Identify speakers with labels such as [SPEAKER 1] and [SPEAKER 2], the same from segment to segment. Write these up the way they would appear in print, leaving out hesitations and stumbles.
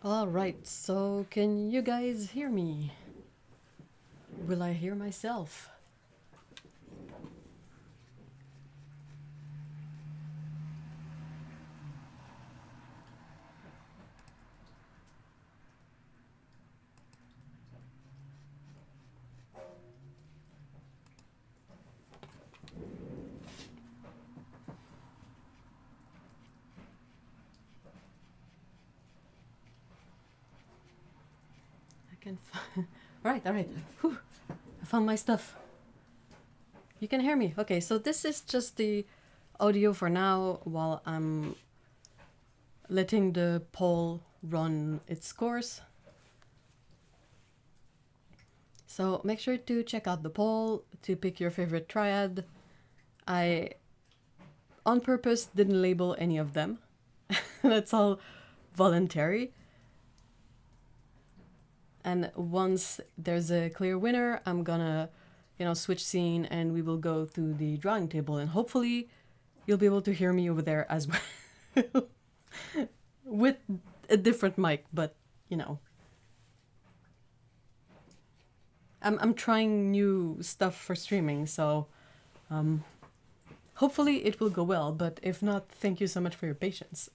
[SPEAKER 1] Alright, so can you guys hear me? Will I hear myself? I can alright. Whew. I found my stuff. You can hear me. Okay, so this is just the audio for now while I'm letting the poll run its course. So make sure to check out the poll to pick your favorite triad. I, on purpose, didn't label any of them. That's all voluntary. And once there's a clear winner, I'm gonna, switch scene and we will go through the drawing table and hopefully you'll be able to hear me over there as well. With a different mic, but I'm trying new stuff for streaming, so hopefully it will go well, but if not, thank you so much for your patience.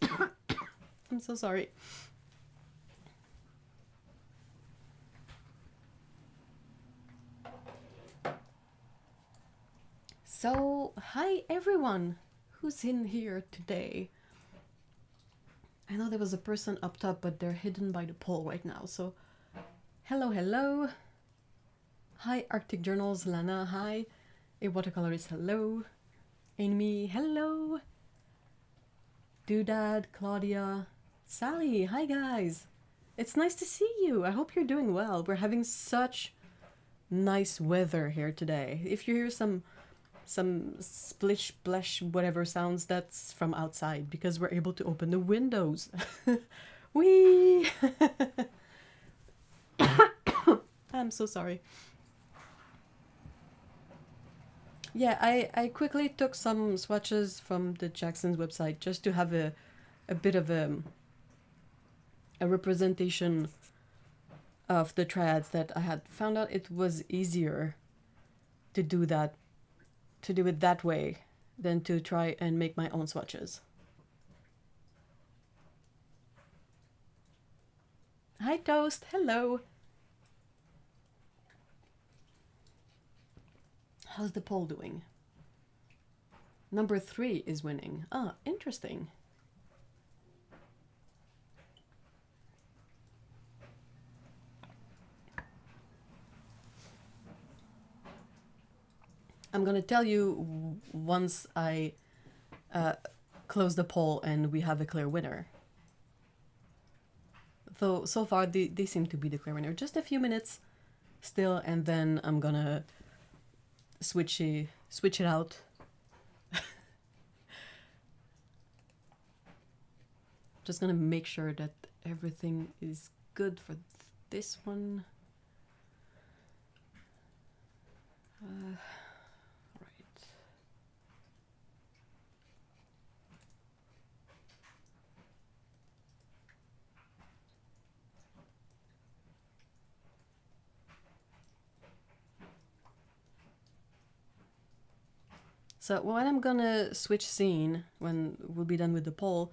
[SPEAKER 1] I'm so sorry. So, hi everyone who's in here today. I know there was a person up top, but they're hidden by the poll right now, so hello. Hi Arctic Journals, Lana, hi. A Watercolorist, hello. Amy, hello. Doodad, Claudia, Sally, hi guys. It's nice to see you. I hope you're doing well. We're having such nice weather here today. If you hear some splish splash whatever sounds, that's from outside because we're able to open the windows. Whee! I'm so sorry. Yeah, I quickly took some swatches from the Jackson's website just to have a bit of a representation of the triads that I had found out it was easier to do it that way than to try and make my own swatches. Hi Toast, hello. How's the poll doing? Number 3 is winning. Ah, interesting. I'm gonna tell you once I close the poll and we have a clear winner. Though so far they seem to be the clear winner. Just a few minutes still, and then I'm gonna switch it out. Just gonna make sure that everything is good for this one. Right. So when I'm gonna switch scene, when we'll be done with the poll,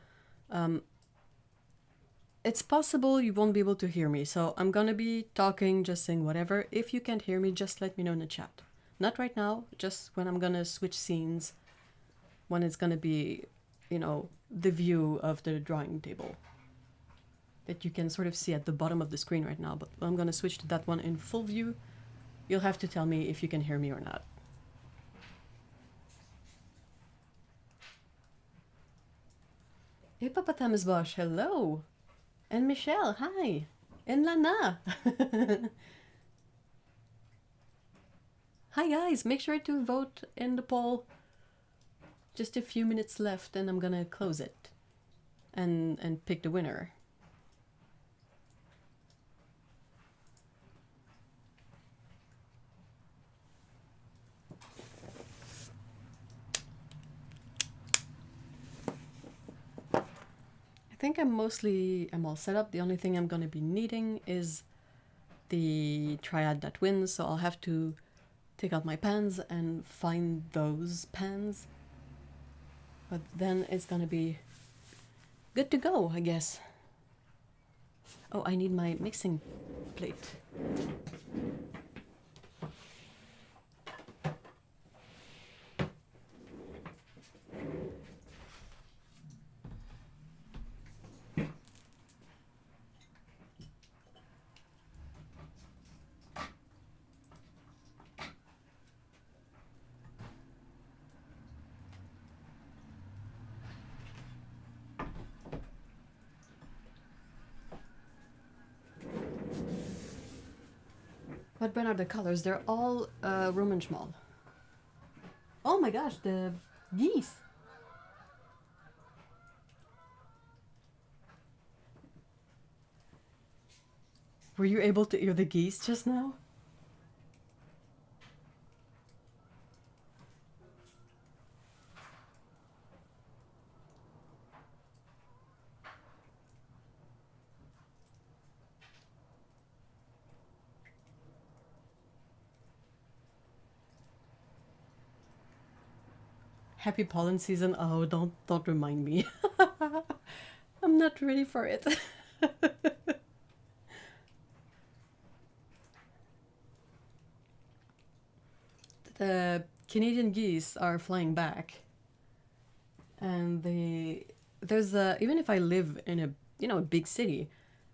[SPEAKER 1] it's possible you won't be able to hear me. So I'm gonna be talking, just saying whatever. If you can't hear me, just let me know in the chat. Not right now, just when I'm gonna switch scenes, when it's gonna be, the view of the drawing table that you can sort of see at the bottom of the screen right now. But when I'm gonna switch to that one in full view, you'll have to tell me if you can hear me or not. Hippopotamus Bosch, hello! And Michelle, hi! And Lana! Hi guys, make sure to vote in the poll. Just a few minutes left and I'm gonna close it and pick the winner. I think I'm all set up. The only thing I'm gonna be needing is the Triad that wins, so I'll have to take out my pans and find those pans. But then it's gonna be good to go, I guess. Oh, I need my mixing plate. What brand are the colors? They're all Roman Schmal. Oh my gosh, the geese! Were you able to hear the geese just now? Happy pollen season. Oh, don't remind me. I'm not ready for it. The Canadian geese are flying back, and there's a, even if I live in a big city,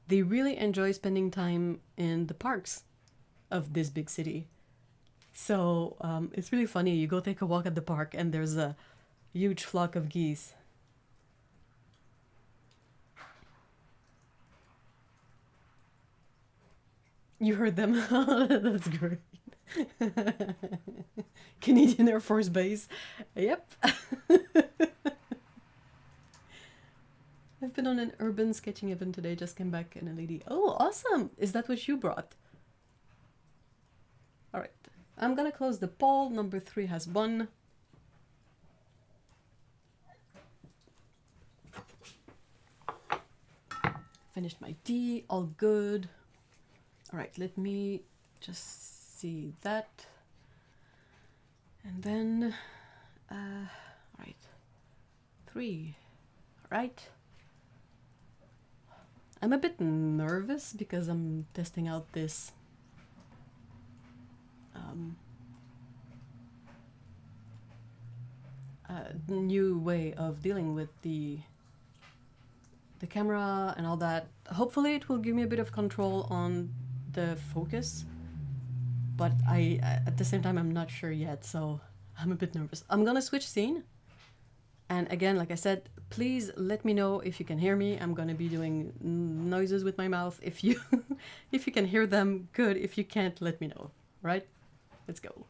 [SPEAKER 1] they really enjoy spending time in the parks of this big city. So it's really funny. You go take a walk at the park, and there's a huge flock of geese. You heard them? That's great. Canadian Air Force Base. Yep. I've been on an urban sketching event today, just came back and a lady. Oh, awesome! Is that what you brought? Alright. I'm gonna close the poll. Number 3 has won. Finished my tea, all good. Alright, let me just see that. And then, right, 3, right? I'm a bit nervous because I'm testing out this new way of dealing with the camera and all that. Hopefully it will give me a bit of control on the focus, but I at the same time I'm not sure yet, so I'm a bit nervous. I'm gonna switch scene, and again, like I said, please let me know if you can hear me. I'm gonna be doing noises with my mouth. If you if you can hear them, good. If you can't, let me know. Right? Let's go.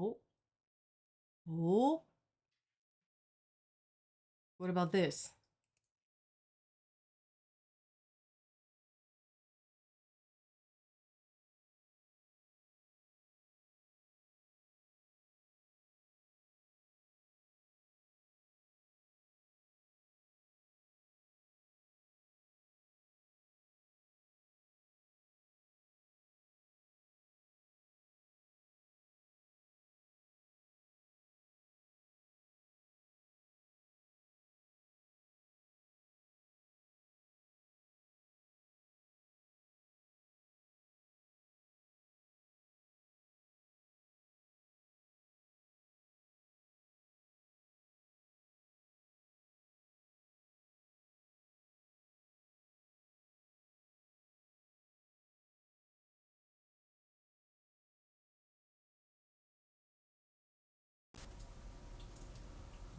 [SPEAKER 1] Oh. Oh. What about this?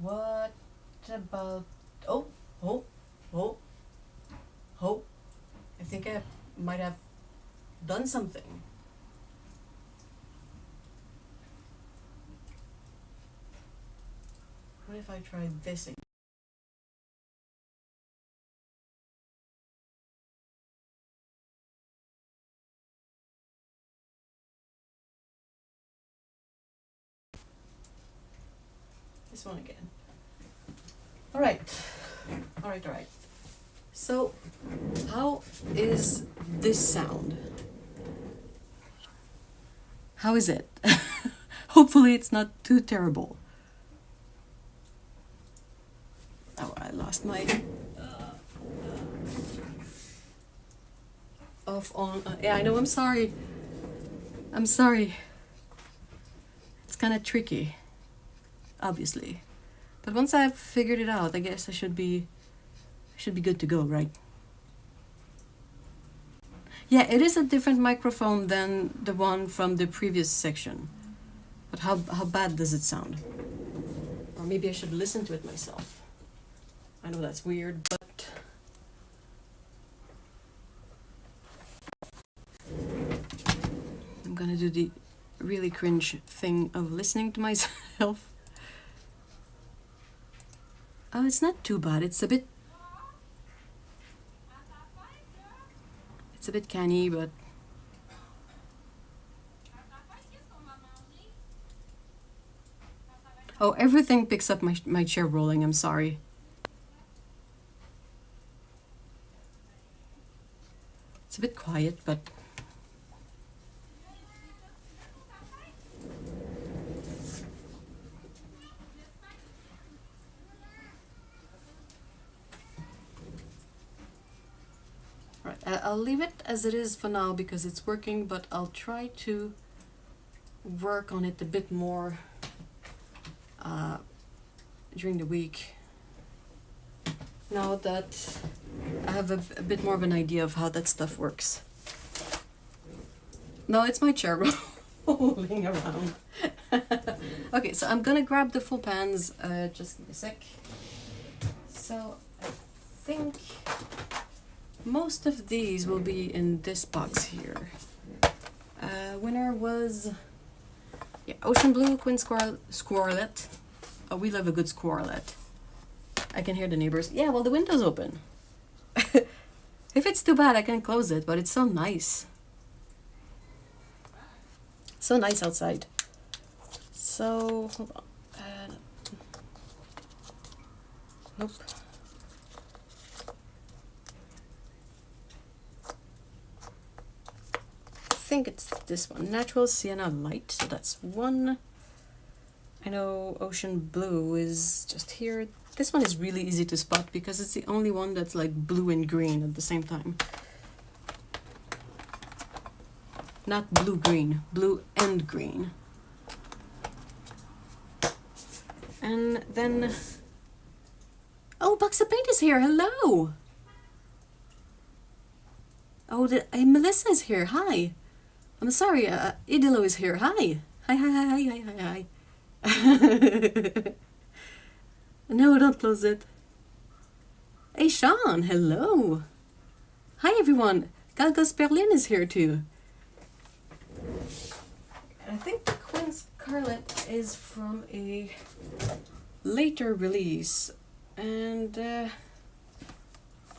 [SPEAKER 1] What about... Oh, oh, oh, oh. I think I might have done something. What if I try this again? This one again. All right. So, how is this sound? How is it? Hopefully it's not too terrible. Oh, I lost my off on. Yeah, I know. I'm sorry. It's kind of tricky, obviously, but once I've figured it out, I guess I should be good to go, right? Yeah, it is a different microphone than the one from the previous section. But how bad does it sound? Or maybe I should listen to it myself. I know that's weird, but I'm gonna do the really cringe thing of listening to myself. Oh, it's not too bad. It's a bit canny, but oh, everything picks up my chair rolling. I'm sorry. It's a bit quiet, but right. I'll leave it as it is for now because it's working, but I'll try to work on it a bit more during the week. Now that I have a bit more of an idea of how that stuff works. No, it's my chair rolling around. Okay, so I'm gonna grab the full pans. Just give me a sec. So I think most of these will be in this box here. Winner was Ocean Blue, Quin, Scarlet. Oh, we love a good Scarlet. I can hear the neighbors. Yeah, well, the window's open. If it's too bad, I can close it, but it's so nice. So nice outside. So, hold on. Nope. I think it's this one. Natural Sienna Light. So that's one. I know Ocean Blue is just here. This one is really easy to spot because it's the only one that's like blue and green at the same time. Not blue-green, blue and green. And then... Oh, Box of Paint is here, hello! Oh, Melissa is here, hi! I'm sorry, Idilo is here, hi! Hi. No, don't close it. Hey, Sean, hello! Hi, everyone! Galgos Berlin is here, too. I think the Quin's Scarlet is from a later release, and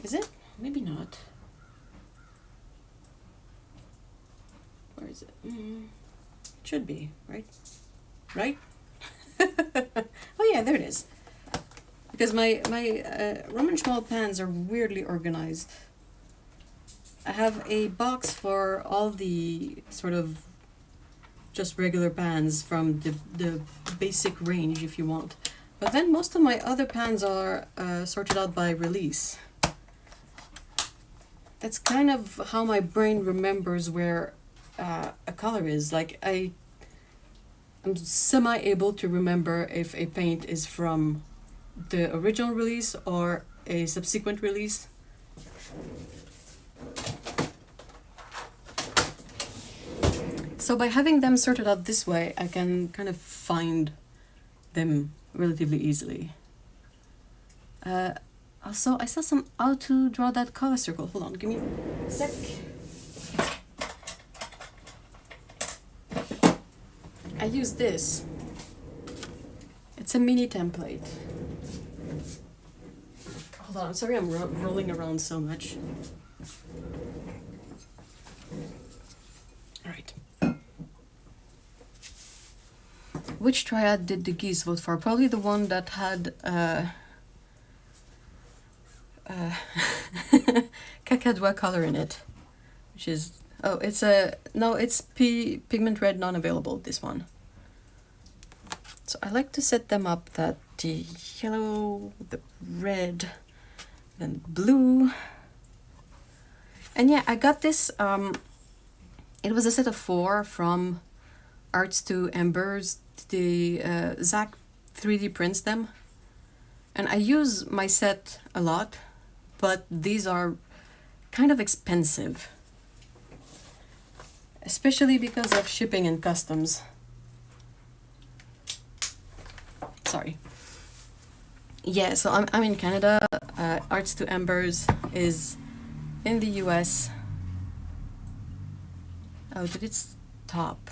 [SPEAKER 1] is it? Maybe not. Where is it? Should be, right? Right? Oh yeah, there it is. Because my Roman small pans are weirdly organized. I have a box for all the sort of just regular pans from the basic range if you want. But then most of my other pans are sorted out by release. That's kind of how my brain remembers where a color is. Like I'm semi-able to remember if a paint is from the original release or a subsequent release. So by having them sorted out this way, I can kind of find them relatively easily. Also, I saw how to draw that color circle. Hold on, give me a sec. I use this. It's a mini template. Hold on, I'm sorry I'm rolling around so much. Alright. Which triad did the geese vote for? Probably the one that had Caturday color in it, which is, oh, it's pigment red non-available, this one. So I like to set them up that the yellow, the red, then blue. And yeah, I got this, it was a set of 4 from Arts to Embers. The Zach 3D prints them. And I use my set a lot, but these are kind of expensive. Especially because of shipping and customs. Sorry. Yeah, so I'm in Canada. Arts to Embers is in the US. Oh, did it stop?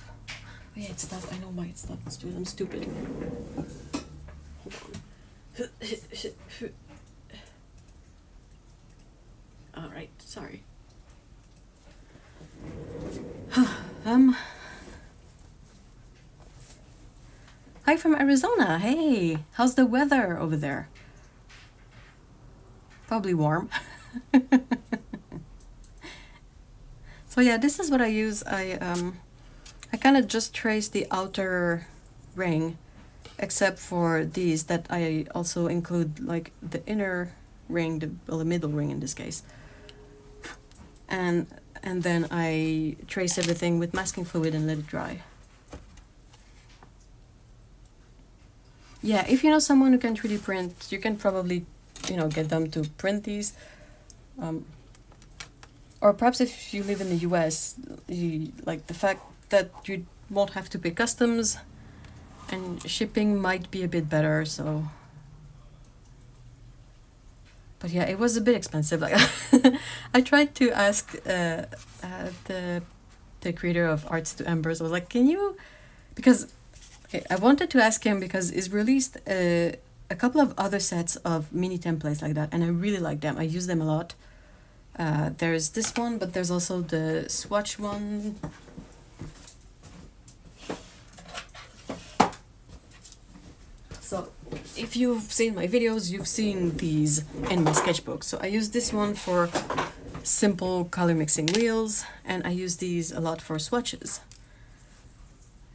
[SPEAKER 1] Oh, yeah, it stopped. I know why it stopped. I'm stupid. Hold on. All right, sorry. Hi from Arizona. Hey, how's the weather over there? Probably warm. So yeah, this is what I use. I kind of just trace the outer ring, except for these that I also include like the inner ring, the middle ring in this case. And then I trace everything with masking fluid and let it dry. Yeah, if you know someone who can 3D print, you can probably, get them to print these. Or perhaps if you live in the US, like the fact that you won't have to pay customs and shipping might be a bit better, so. But yeah, it was a bit expensive. Like I tried to ask the creator of Arts to Embers. I was like, can you, because okay, I wanted to ask him because he's released a couple of other sets of mini templates like that, and I really like them. I use them a lot. There's this one, but there's also the swatch one. So if you've seen my videos, you've seen these in my sketchbook. So I use this one for simple color mixing wheels, and I use these a lot for swatches,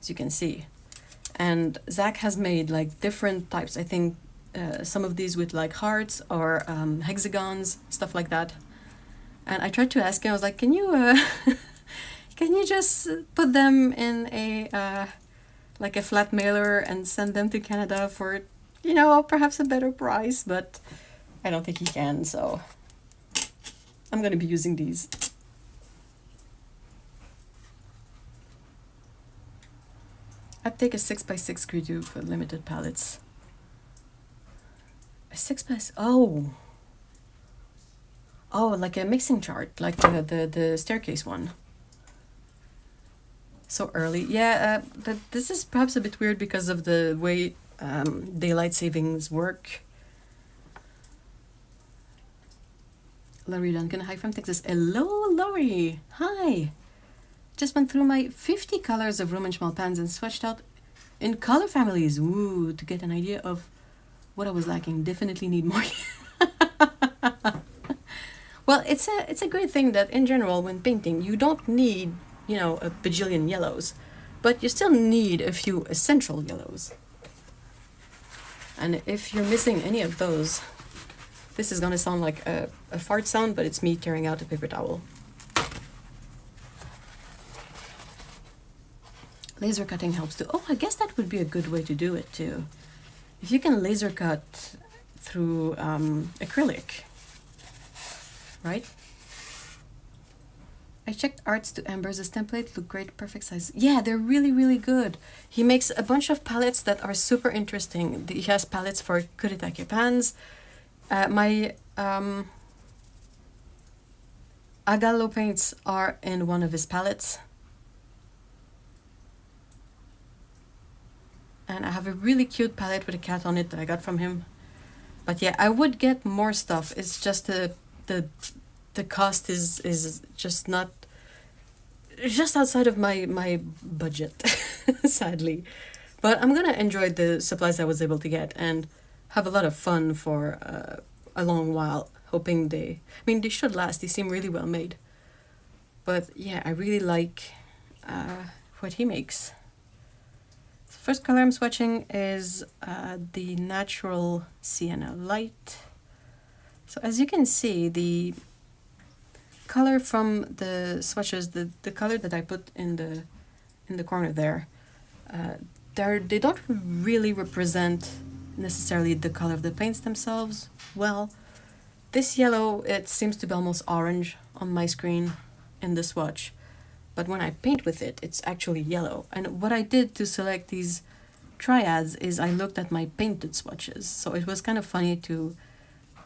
[SPEAKER 1] as you can see. And Zach has made like different types. I think some of these with like hearts or hexagons, stuff like that. And I tried to ask him, I was like, can you can you just put them in a like a flat mailer and send them to Canada for, perhaps a better price, but I don't think he can, so I'm gonna be using these. I'd take a 6x6 screw for limited palettes. A 6x, oh, like a mixing chart, like the staircase one. So early. Yeah, this is perhaps a bit weird because of the way daylight savings work. Laurie Duncan, hi from Texas. Hello, Laurie. Hi. Just went through my 50 colors of Roman Schmal pans and swatched out in color families. Ooh, to get an idea of what I was lacking. Definitely need more. Well, it's a great thing that in general when painting you don't need, you know, a bajillion yellows, but you still need a few essential yellows. And if you're missing any of those, this is gonna sound like a fart sound, but it's me tearing out a paper towel. Laser cutting helps too. Oh, I guess that would be a good way to do it too. If you can laser cut through acrylic, right? I checked Arts to Embers. This template look great, perfect size. Yeah, they're really, really good. He makes a bunch of palettes that are super interesting. He has palettes for Kuretake pans. My Agallo paints are in one of his palettes. And I have a really cute palette with a cat on it that I got from him. But yeah, I would get more stuff. It's just the cost is just not, just outside of my budget, sadly. But I'm gonna enjoy the supplies I was able to get and have a lot of fun for a long while, hoping they should last. They seem really well made. But yeah, I really like what he makes. First color I'm swatching is the natural Sienna light. So as you can see, the color from the swatches, the color that I put in the corner there, they don't really represent necessarily the color of the paints themselves. Well, this yellow, it seems to be almost orange on my screen in the swatch. But when I paint with it, it's actually yellow. And what I did to select these triads is I looked at my painted swatches. So it was kind of funny to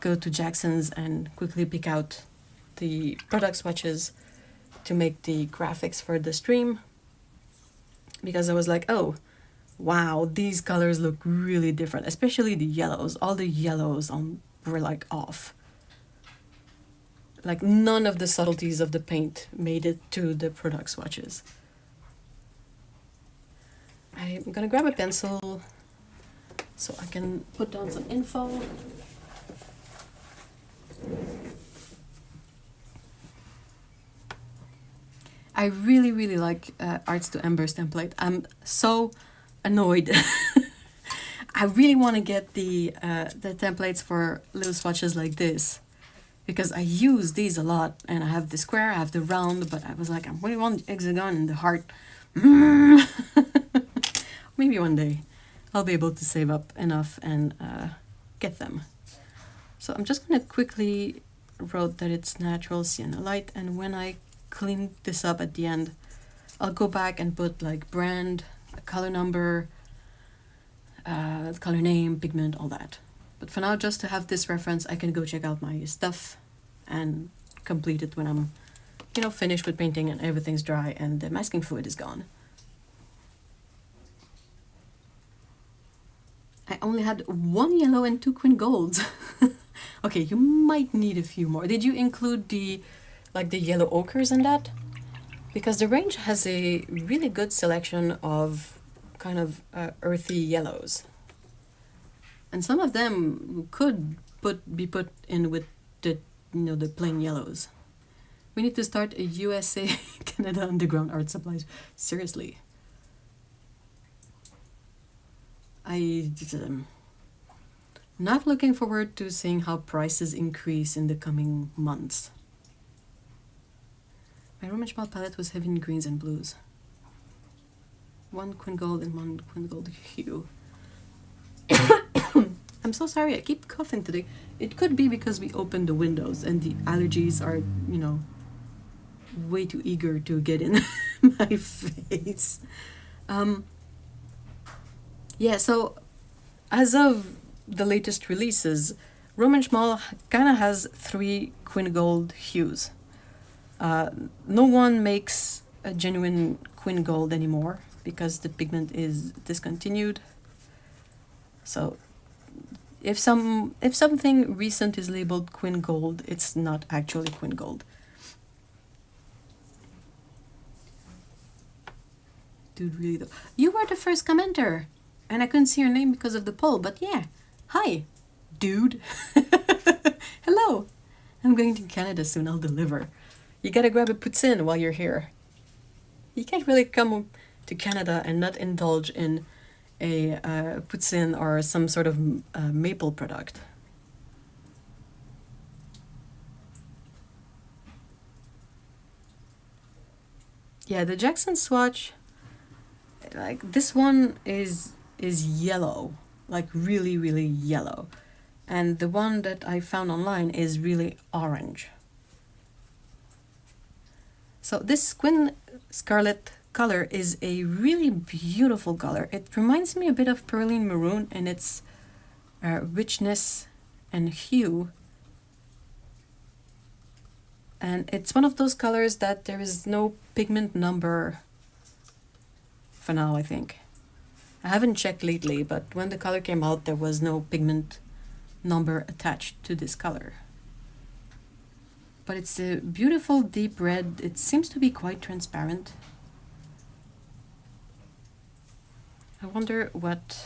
[SPEAKER 1] go to Jackson's and quickly pick out the product swatches to make the graphics for the stream. Because I was like, oh, wow, these colors look really different. Especially the yellows. All the yellows were like off. Like none of the subtleties of the paint made it to the product swatches. I'm gonna grab a pencil so I can put down some info. I really, really like Arts to Embers template. I'm so annoyed. I really want to get the templates for little swatches like this, because I use these a lot, and I have the square, I have the round, but I was like, I really want the hexagon and the heart. Maybe one day I'll be able to save up enough and get them. So I'm just gonna quickly wrote that it's natural Sienna light, and when I clean this up at the end, I'll go back and put like brand, a color number, color name, pigment, all that. But for now, just to have this reference, I can go check out my stuff and complete it when I'm, you know, finished with painting and everything's dry and the masking fluid is gone. I only had 1 yellow and 2 Quin golds. Okay, you might need a few more. Did you include the yellow ochres in that? Because the range has a really good selection of kind of earthy yellows. And some of them could be put in with the, you know, the plain yellows. We need to start a USA Canada underground art supplies. Seriously. Not looking forward to seeing how prices increase in the coming months. My Roman Schmal palette was heavy in greens and blues. 1 Quin gold and 1 Quin gold hue. I'm so sorry, I keep coughing today. It could be because we opened the windows and the allergies are, you know, way too eager to get in my face. Yeah, so as of the latest releases, Roman Schmal kind of has 3 Quin gold hues. No one makes a genuine Quin Gold anymore because the pigment is discontinued. So if something recent is labeled Quin Gold, it's not actually Quin Gold. Dude, really though. You were the first commenter, and I couldn't see your name because of the poll, but yeah. Hi, dude. Hello. I'm going to Canada soon, I'll deliver. You gotta grab a poutine while you're here. You can't really come to Canada and not indulge in a poutine or some sort of maple product. Yeah, the Jackson swatch, like this one is yellow, like really, really yellow. And the one that I found online is really orange. So this Quin Scarlet color is a really beautiful color. It reminds me a bit of Perline Maroon in its richness and hue. And it's one of those colors that there is no pigment number for now, I think. I haven't checked lately, but when the color came out, there was no pigment number attached to this color. But it's a beautiful deep red. It seems to be quite transparent. I wonder what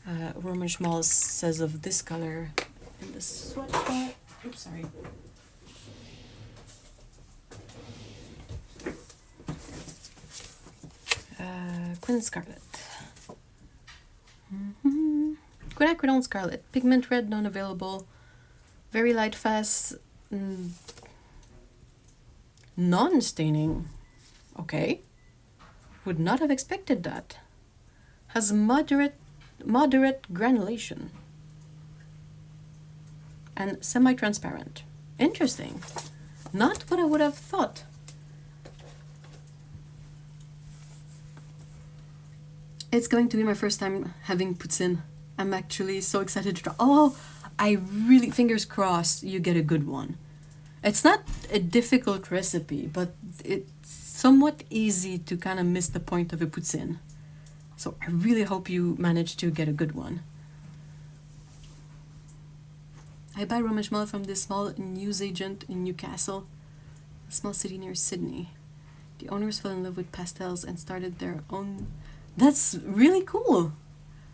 [SPEAKER 1] Roman Schmalz says of this color in the swatch bar. Oops, sorry. Quin Scarlet. Quinacridone Scarlet. Pigment red, non-available. Very light, fast. Non-staining. Okay. Would not have expected that. Has moderate granulation. And semi-transparent. Interesting. Not what I would have thought. It's going to be my first time having poutine. I'm actually so excited to try. Oh, I really, fingers crossed, you get a good one. It's not a difficult recipe, but it's somewhat easy to kind of miss the point of a poutine. So I really hope you manage to get a good one. I buy Roman Schmalz from this small newsagent in Newcastle, a small city near Sydney. The owners fell in love with pastels and started their own. That's really cool.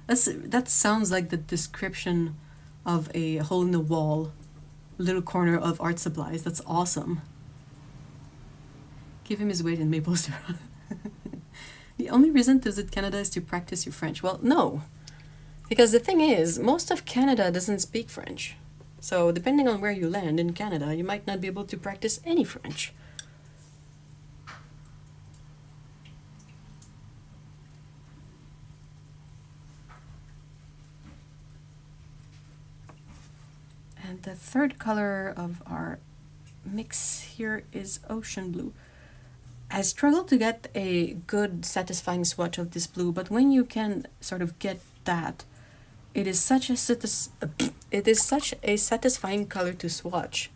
[SPEAKER 1] That sounds like the description of a hole in the wall, little corner of art supplies. That's awesome. Give him his weight in maple syrup. The only reason to visit Canada is to practice your French. Well, no. Because the thing is, most of Canada doesn't speak French. So depending on where you land in Canada, you might not be able to practice any French. And the third color of our mix here is Ocean Blue. I struggled to get a good satisfying swatch of this blue, but when you can sort of get that, it is such a satisfying color to swatch.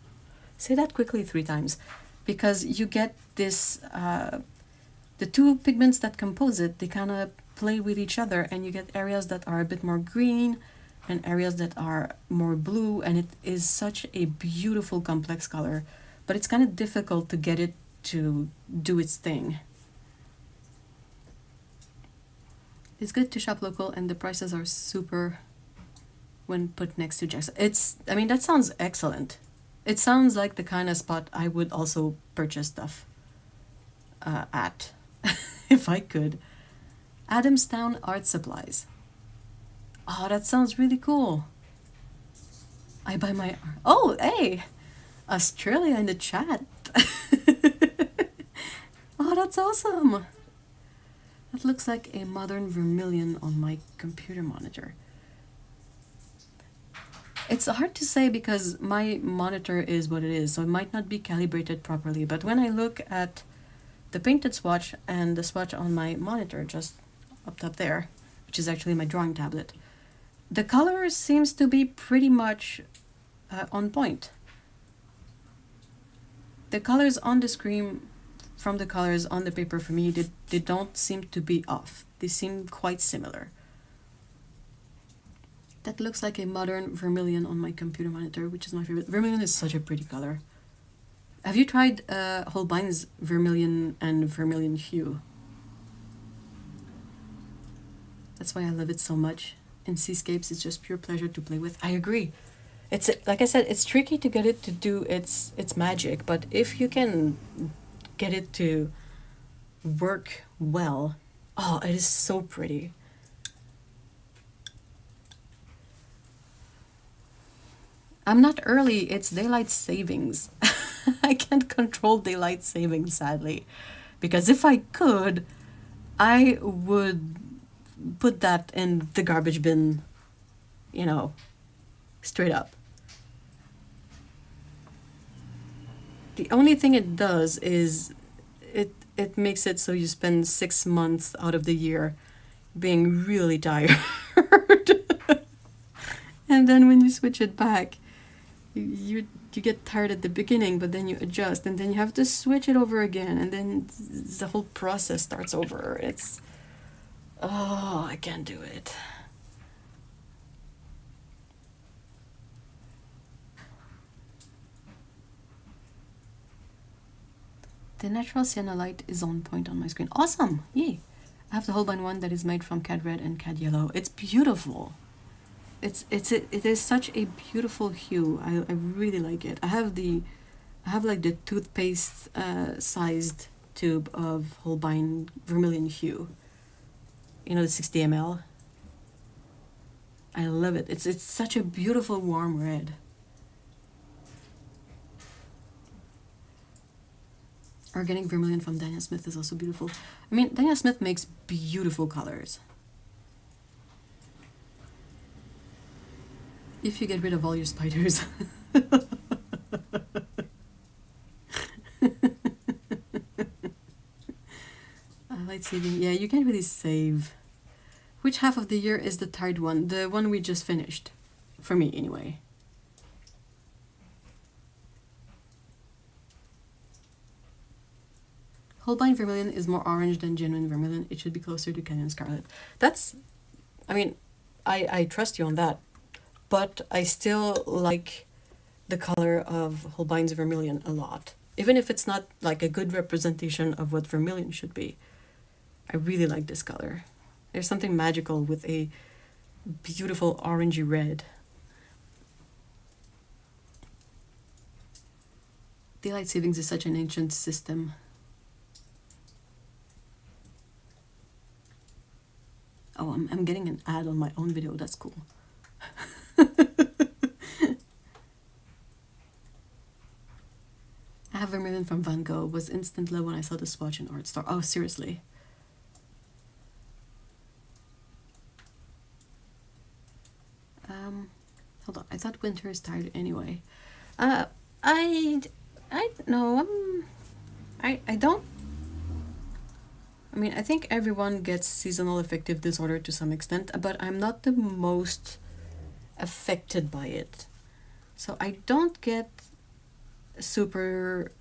[SPEAKER 1] Say that quickly 3 times, because you get this, the two pigments that compose it, they kind of play with each other, and you get areas that are a bit more green and areas that are more blue, and it is such a beautiful complex color, but it's kind of difficult to get it to do its thing. It's good to shop local, and the prices are super when put next to Jackson. I mean, that sounds excellent. It sounds like the kind of spot I would also purchase stuff at, if I could. Adamstown Art Supplies. Oh, that sounds really cool. I buy my... Oh, hey! Australia in the chat. Oh, that's awesome. That looks like a modern vermilion on my computer monitor. It's hard to say because my monitor is what it is, so it might not be calibrated properly. But when I look at the painted swatch and the swatch on my monitor, just up top there, which is actually my drawing tablet, the color seems to be pretty much on point. The colors on the screen from the colors on the paper for me, they don't seem to be off. They seem quite similar. That looks like a modern vermilion on my computer monitor, which is my favorite. Vermilion is such a pretty color. Have you tried Holbein's vermilion and vermilion hue? That's why I love it so much. In seascapes, it's just pure pleasure to play with. I agree. It's, like I said, it's tricky to get it to do its magic, but if you can get it to work well, oh, it is so pretty. I'm not early, it's daylight savings. I can't control daylight savings, sadly, because if I could, I would put that in the garbage bin, you know, straight up. The only thing it does is it makes it so you spend 6 months out of the year being really tired. And then when you switch it back, you get tired at the beginning, but then you adjust, and then you have to switch it over again, and then the whole process starts over. It's, oh, I can't do it. The natural Sienna light is on point on my screen. Awesome! Yay! I have the Holbein one that is made from cad red and cad yellow. It's beautiful. It is such a beautiful hue. I really like it. I have like the toothpaste sized tube of Holbein vermilion hue. You know, the 60 ml. I love it. It's such a beautiful warm red. Organic vermilion from Daniel Smith is also beautiful. I mean, Daniel Smith makes beautiful colors. If you get rid of all your spiders. Light saving. Yeah, you can't really save. Which half of the year is the tired one? The one we just finished. For me, anyway. Holbein vermilion is more orange than genuine vermilion. It should be closer to Canyon Scarlet. That's, I mean, I trust you on that. But I still like the color of Holbein's vermilion a lot. Even if it's not like a good representation of what vermilion should be. I really like this color. There's something magical with a beautiful orangey red. Daylight savings is such an ancient system. Oh, I'm getting an ad on my own video. That's cool. I have vermilion from Van Gogh. Was instant love when I saw the swatch in Art Store. Oh, seriously. Hold on. I thought winter is tired anyway. I no. I don't. I mean, I think everyone gets seasonal affective disorder to some extent, but I'm not the most affected by it. So I don't get super,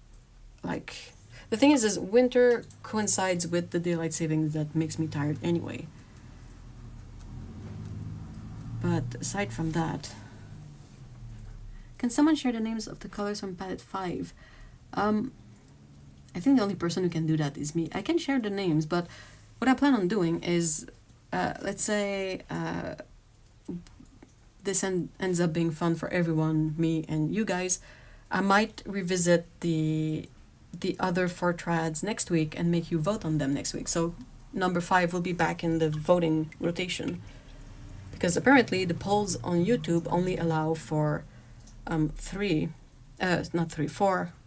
[SPEAKER 1] like, the thing is winter coincides with the daylight savings that makes me tired anyway. But aside from that, can someone share the names of the colors from palette 5? I think the only person who can do that is me. I can share the names, but what I plan on doing is, let's say this ends up being fun for everyone, me and you guys, I might revisit the other 4 triads next week and make you vote on them next week. So number 5 will be back in the voting rotation. Because apparently the polls on YouTube only allow for 4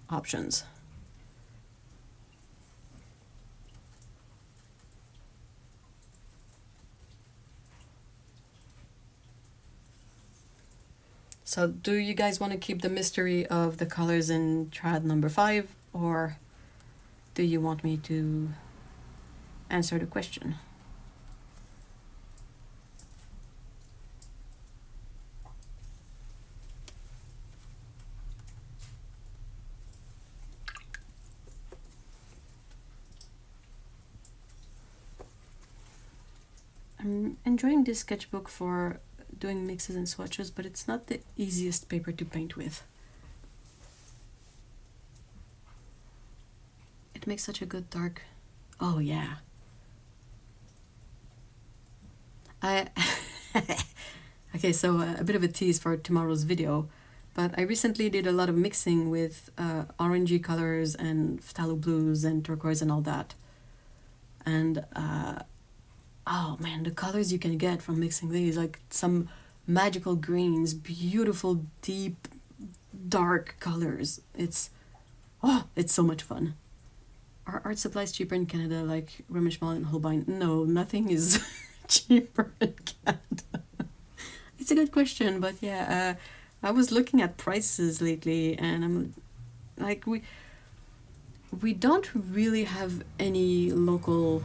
[SPEAKER 1] options. So do you guys want to keep the mystery of the colors in triad number 5, or do you want me to answer the question? I'm enjoying this sketchbook for doing mixes and swatches, but it's not the easiest paper to paint with. It makes such a good dark. Oh yeah. Okay, so a bit of a tease for tomorrow's video, but I recently did a lot of mixing with orangey colors and phthalo blues and turquoise and all that. And oh man, the colors you can get from mixing these, like some magical greens, beautiful deep dark colors. It's so much fun. Are art supplies cheaper in Canada, like Rummage Mall and Holbein? No, nothing is cheaper in Canada. It's a good question, but yeah, I was looking at prices lately, and I'm like, we don't really have any local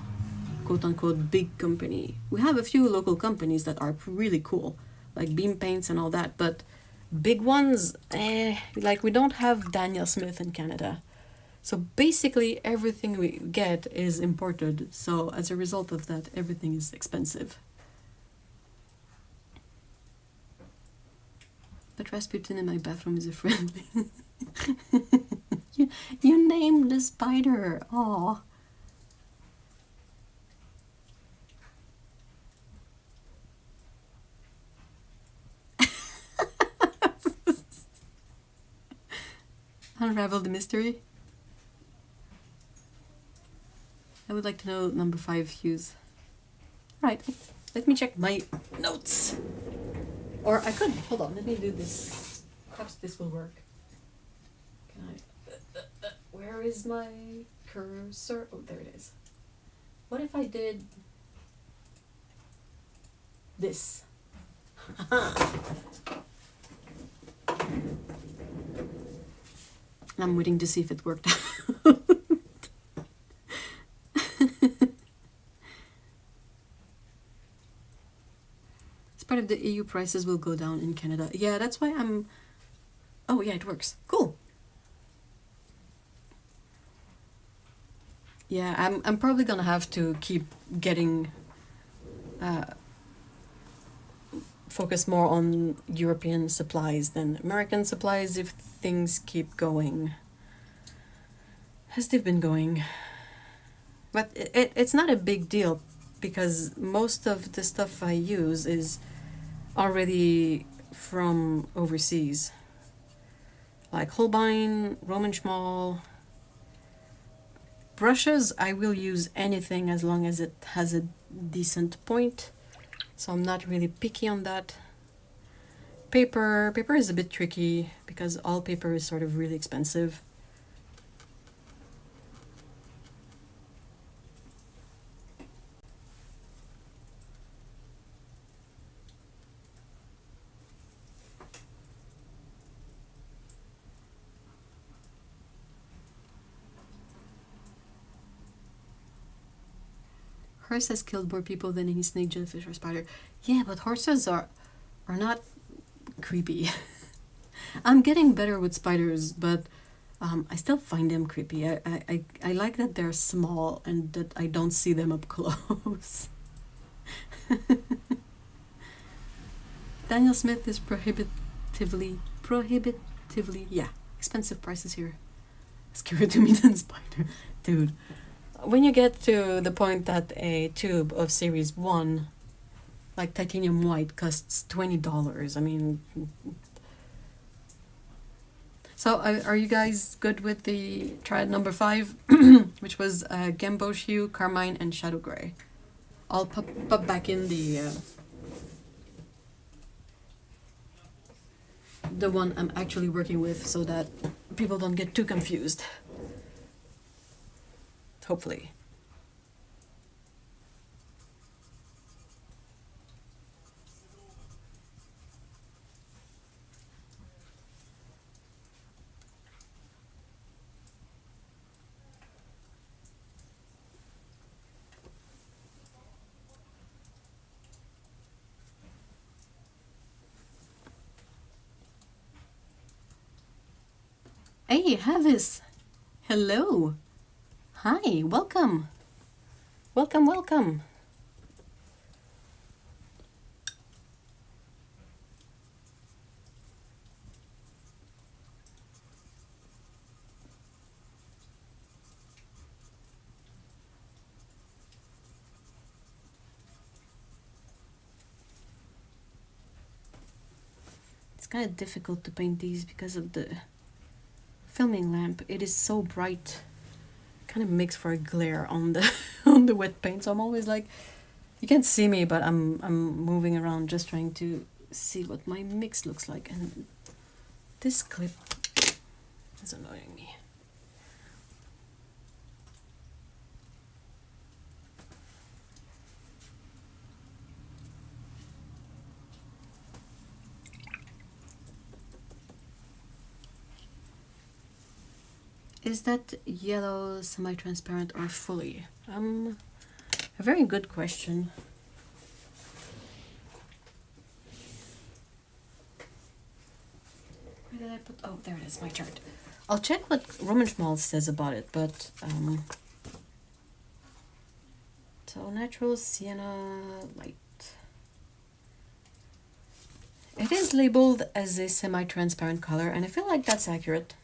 [SPEAKER 1] quote-unquote big company. We have a few local companies that are really cool, like Beam Paints and all that, but big ones, like we don't have Daniel Smith in Canada. So basically everything we get is imported, so as a result of that, everything is expensive. But Rasputin in my bathroom is a friendly. you named the spider. Aw. Unravel the mystery. I would like to know number 5 hues. Right, let me check my notes. Or I could, hold on, let me do this. Perhaps this will work. Can I, where is my cursor? Oh, there it is. What if I did this? I'm waiting to see if it worked out. Part of the EU prices will go down in Canada. Yeah, that's why I'm... Oh yeah, it works. Cool. Yeah, I'm probably gonna have to keep getting focus more on European supplies than American supplies if things keep going as they've been going. But it's not a big deal because most of the stuff I use is already from overseas, like Holbein, Roman Schmal. Brushes, I will use anything as long as it has a decent point, so I'm not really picky on that. Paper is a bit tricky because all paper is sort of really expensive. Horse has killed more people than any snake, jellyfish, or spider. Yeah, but horses are not creepy. I'm getting better with spiders, but I still find them creepy. I like that they're small and that I don't see them up close. Daniel Smith is prohibitively, yeah, expensive prices here. Scarier to me than spider. Dude. When you get to the point that a tube of series 1, like titanium white, costs $20, I mean... So are you guys good with the Triad number 5, which was Gamboge Hue, Carmine, and Shadow Grey? I'll pop back in the one I'm actually working with so that people don't get too confused. Hopefully. Hey, Havis! Hello! Hi, welcome! Welcome, welcome! It's kind of difficult to paint these because of the filming lamp. It is so bright. Kind of makes for a glare on the on the wet paint. So I'm always like, you can't see me, but I'm moving around just trying to see what my mix looks like. And this clip is annoying me. Is that yellow semi-transparent or fully? A very good question. Where did I put? Oh, there it is, my chart. I'll check what Roman Schmaltz says about it, but so natural sienna light. It is labeled as a semi-transparent color, and I feel like that's accurate.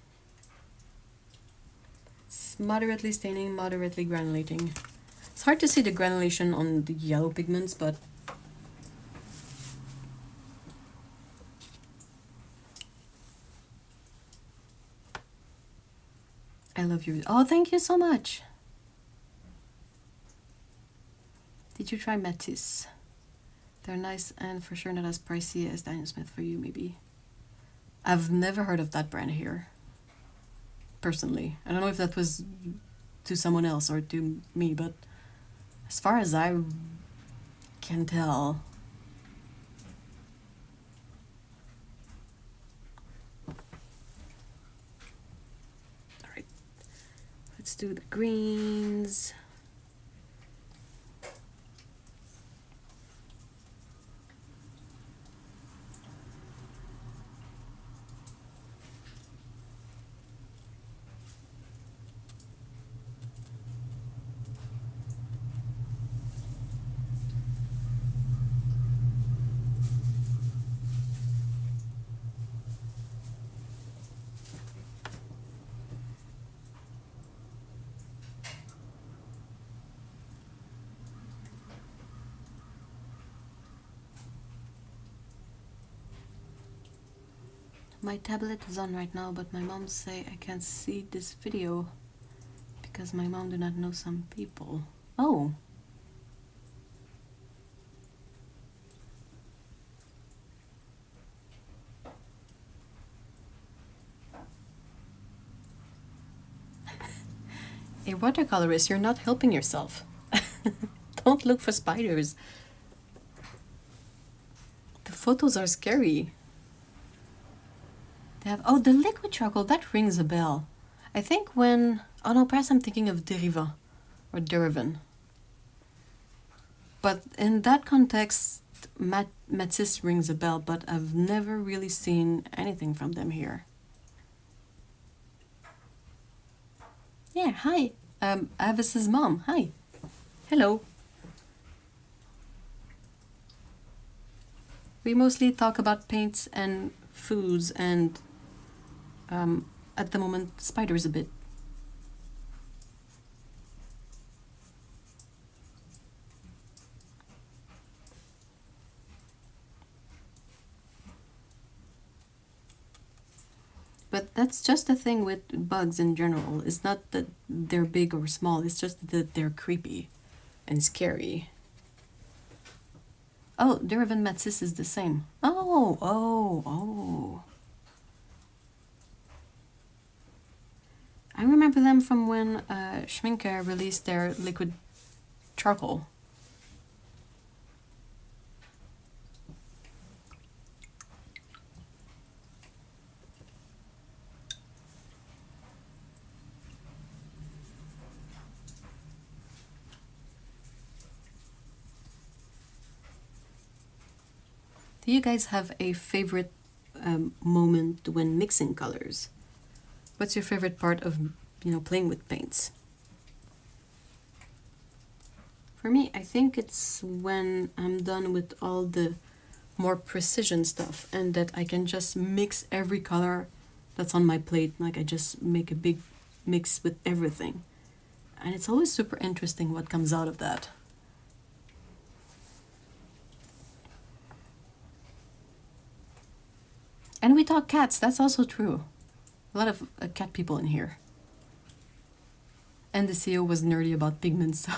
[SPEAKER 1] It's moderately staining, moderately granulating. It's hard to see the granulation on the yellow pigments, but I love you. Oh, thank you so much. Did you try Matisse? They're nice and for sure not as pricey as Daniel Smith for you, maybe. I've never heard of that brand here, personally. I don't know if that was to someone else or to me, but as far as I can tell, all right, let's do the greens. My tablet is on right now, but my mom say I can't see this video because my mom do not know some people. Oh. A watercolorist, you're not helping yourself. Don't look for spiders. The photos are scary. They have, oh, the liquid charcoal, that rings a bell. I think when, oh no, perhaps I'm thinking of Deriva or Derivan. But in that context, Matisse rings a bell, but I've never really seen anything from them here. Yeah, hi. Avis's mom, hi. Hello. We mostly talk about paints and foods and at the moment spiders a bit. But that's just the thing with bugs in general. It's not that they're big or small, it's just that they're creepy and scary. Oh, Derivan Matisse is the same. Oh. I remember them from when Schminke released their liquid charcoal. Do you guys have a favorite moment when mixing colors? What's your favorite part of, playing with paints? For me, I think it's when I'm done with all the more precision stuff and that I can just mix every color that's on my plate. Like I just make a big mix with everything. And it's always super interesting what comes out of that. And we talk cats, that's also true. A lot of cat people in here. And the CEO was nerdy about pigments, so...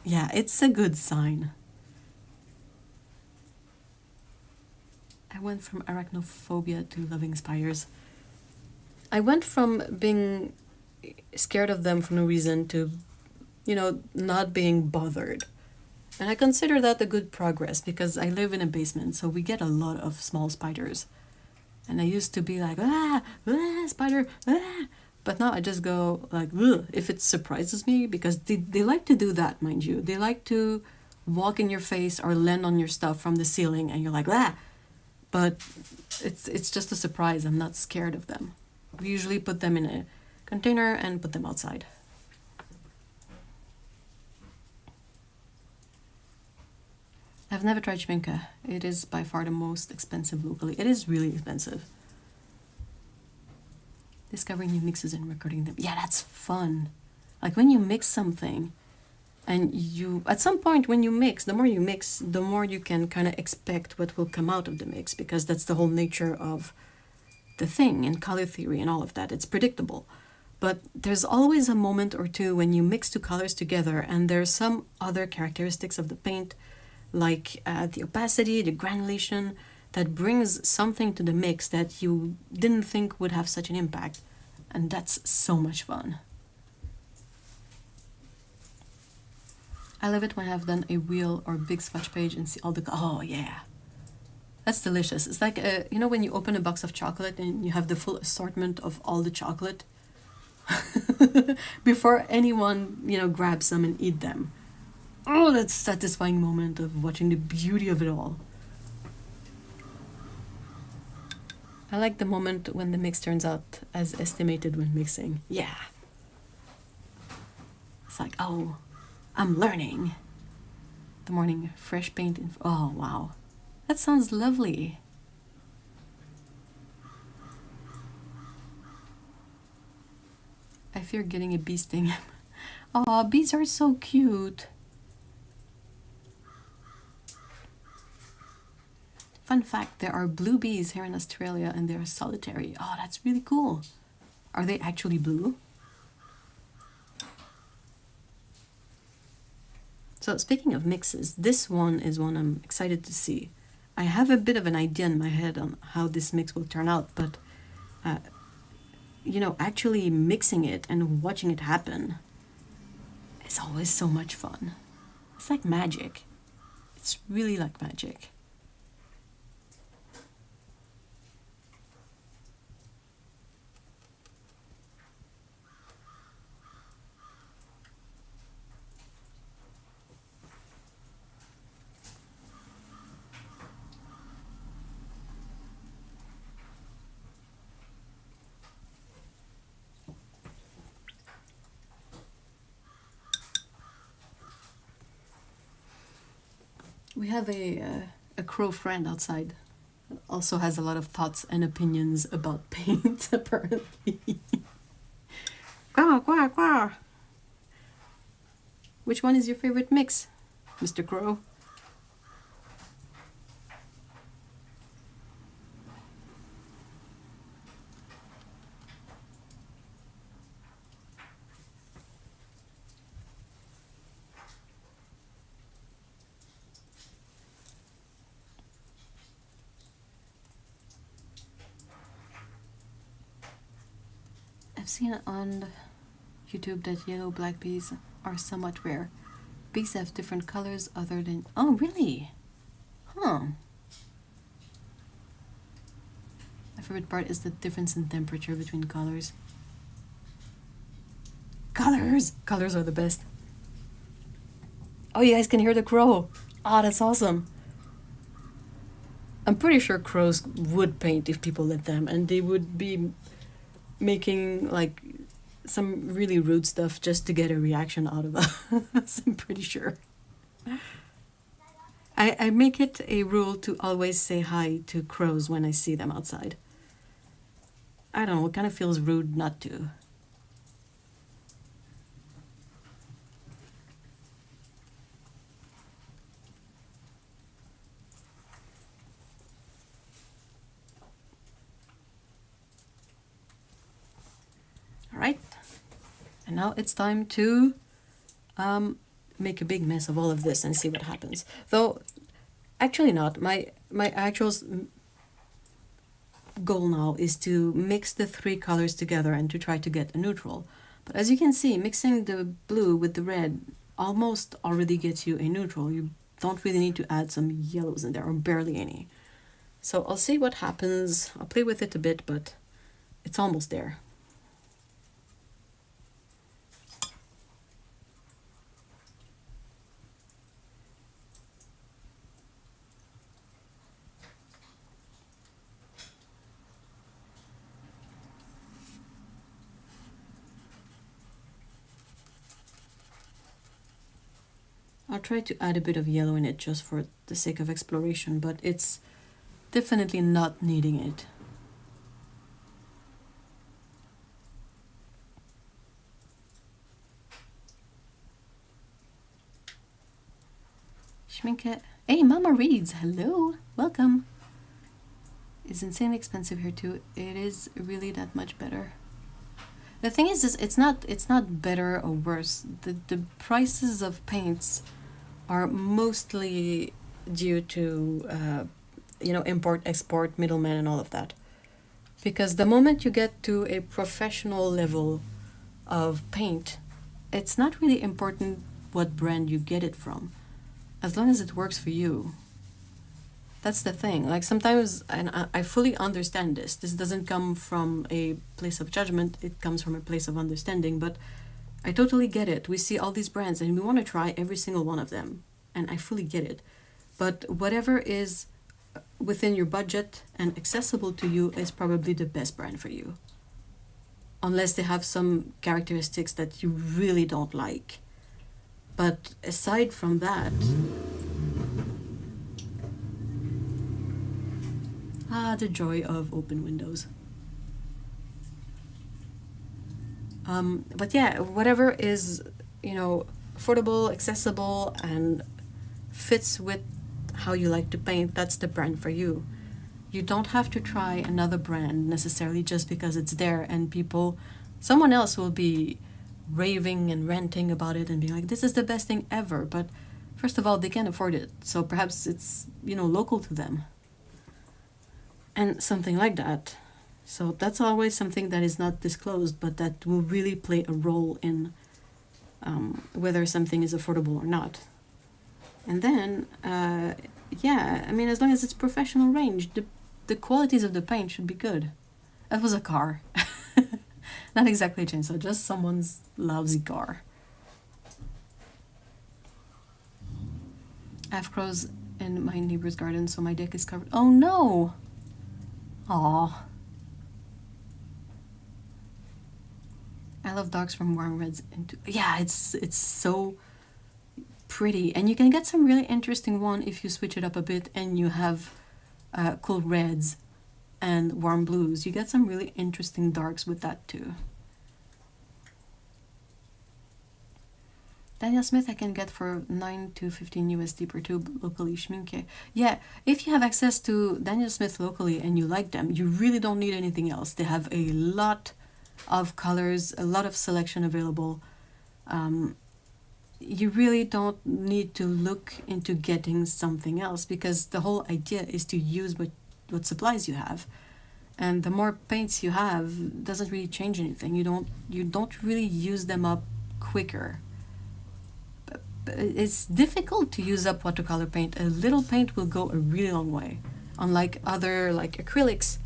[SPEAKER 1] Yeah, it's a good sign. I went from arachnophobia to loving spiders. I went from being scared of them for no reason to, you know, not being bothered. And I consider that a good progress because I live in a basement, so we get a lot of small spiders. And I used to be like, spider, ah. But now I just go like, ugh, if it surprises me, because they like to do that, mind you. They like to walk in your face or land on your stuff from the ceiling, and you're like, ah. But it's just a surprise. I'm not scared of them. We usually put them in a container and put them outside. I've never tried Schminke. It is by far the most expensive locally. It is really expensive. Discovering new mixes and recording them. Yeah, that's fun. Like when you mix something and you, at some point when you mix, the more you mix, the more you can kind of expect what will come out of the mix, because that's the whole nature of the thing in color theory and all of that. It's predictable. But there's always a moment or two when you mix two colors together and there's some other characteristics of the paint, like the opacity, the granulation, that brings something to the mix that you didn't think would have such an impact. And that's so much fun. I love it when I've done a wheel or big swatch page and see all the... Oh, yeah. That's delicious. It's like, you know, when you open a box of chocolate and you have the full assortment of all the chocolate before anyone, you know, grabs some and eat them. Oh, that's a satisfying moment of watching the beauty of it all. I like the moment when the mix turns out as estimated when mixing. Yeah. It's like, oh, I'm learning. The morning, fresh paint. Oh, wow. That sounds lovely. I fear getting a bee sting. Aw, bees are so cute. Fun fact, there are blue bees here in Australia and they are solitary. Oh, that's really cool. Are they actually blue? So speaking of mixes, this one is one I'm excited to see. I have a bit of an idea in my head on how this mix will turn out, but you know, actually mixing it and watching it happen is always so much fun. It's like magic. It's really like magic. We have a crow friend outside that also has a lot of thoughts and opinions about paint, apparently. Quack, quack, quack. Which one is your favorite mix, Mr. Crow? I've seen on YouTube that yellow-black bees are somewhat rare. Bees have different colors other than... Oh, really? Huh. My favorite part is the difference in temperature between colors. Colors! Colors are the best. Oh, you guys can hear the crow. Oh, that's awesome. I'm pretty sure crows would paint if people let them, and they would be making like some really rude stuff just to get a reaction out of us. I'm pretty sure. I make it a rule to always say hi to crows when I see them outside. I don't know, it kind of feels rude not to. And now it's time to make a big mess of all of this and see what happens. Though, actually not. My actual goal now is to mix the three colors together and to try to get a neutral. But as you can see, mixing the blue with the red almost already gets you a neutral. You don't really need to add some yellows in there, or barely any. So I'll see what happens. I'll play with it a bit, but it's almost there. I'll try to add a bit of yellow in it just for the sake of exploration, but it's definitely not needing it. Schminke. Hey, Mama Reads, hello, welcome. It's insanely expensive here too. It is really that much better. The thing is, it's not better or worse. The prices of paints are mostly due to you know, import, export, middlemen, and all of that. Because the moment you get to a professional level of paint, it's not really important what brand you get it from, as long as it works for you. That's the thing. Like sometimes, and I fully understand this. This doesn't come from a place of judgment. It comes from a place of understanding. But I totally get it. We see all these brands and we want to try every single one of them. And I fully get it. But whatever is within your budget and accessible to you is probably the best brand for you. Unless they have some characteristics that you really don't like. But aside from that... the joy of open windows. But yeah, whatever is, you know, affordable, accessible, and fits with how you like to paint, that's the brand for you. You don't have to try another brand necessarily just because it's there and someone else will be raving and ranting about it and being like, this is the best thing ever. But first of all, they can't afford it. So perhaps it's, you know, local to them. And something like that. So that's always something that is not disclosed, but that will really play a role in whether something is affordable or not. And then, yeah, I mean, as long as it's professional range, the qualities of the paint should be good. That was a car. Not exactly a chainsaw, just someone's lousy car. I have crows in my neighbor's garden, so my deck is covered. Oh no! Aww. I love dogs from warm reds into... Yeah, it's so pretty. And you can get some really interesting one if you switch it up a bit and you have cool reds and warm blues. You get some really interesting darks with that too. Daniel Smith I can get for 9 to 15 USD per tube locally. Schminke. Yeah, if you have access to Daniel Smith locally and you like them, you really don't need anything else. They have a lot of colors, a lot of selection available. You really don't need to look into getting something else because the whole idea is to use what supplies you have. And the more paints you have doesn't really change anything. You don't really use them up quicker. It's difficult to use up watercolor paint. A little paint will go a really long way. Unlike other, like acrylics.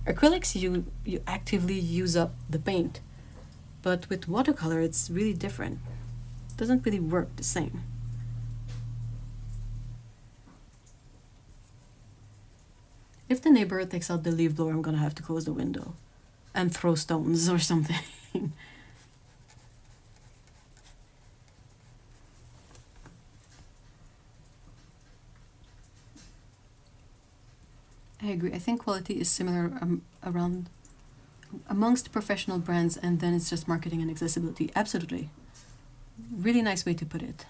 [SPEAKER 1] Acrylics, you actively use up the paint. But with watercolor, it's really different. It doesn't really work the same. If the neighbor takes out the leaf blower, I'm gonna have to close the window and throw stones or something. I agree. I think quality is similar around amongst professional brands, and then it's just marketing and accessibility. Absolutely. Really nice way to put it.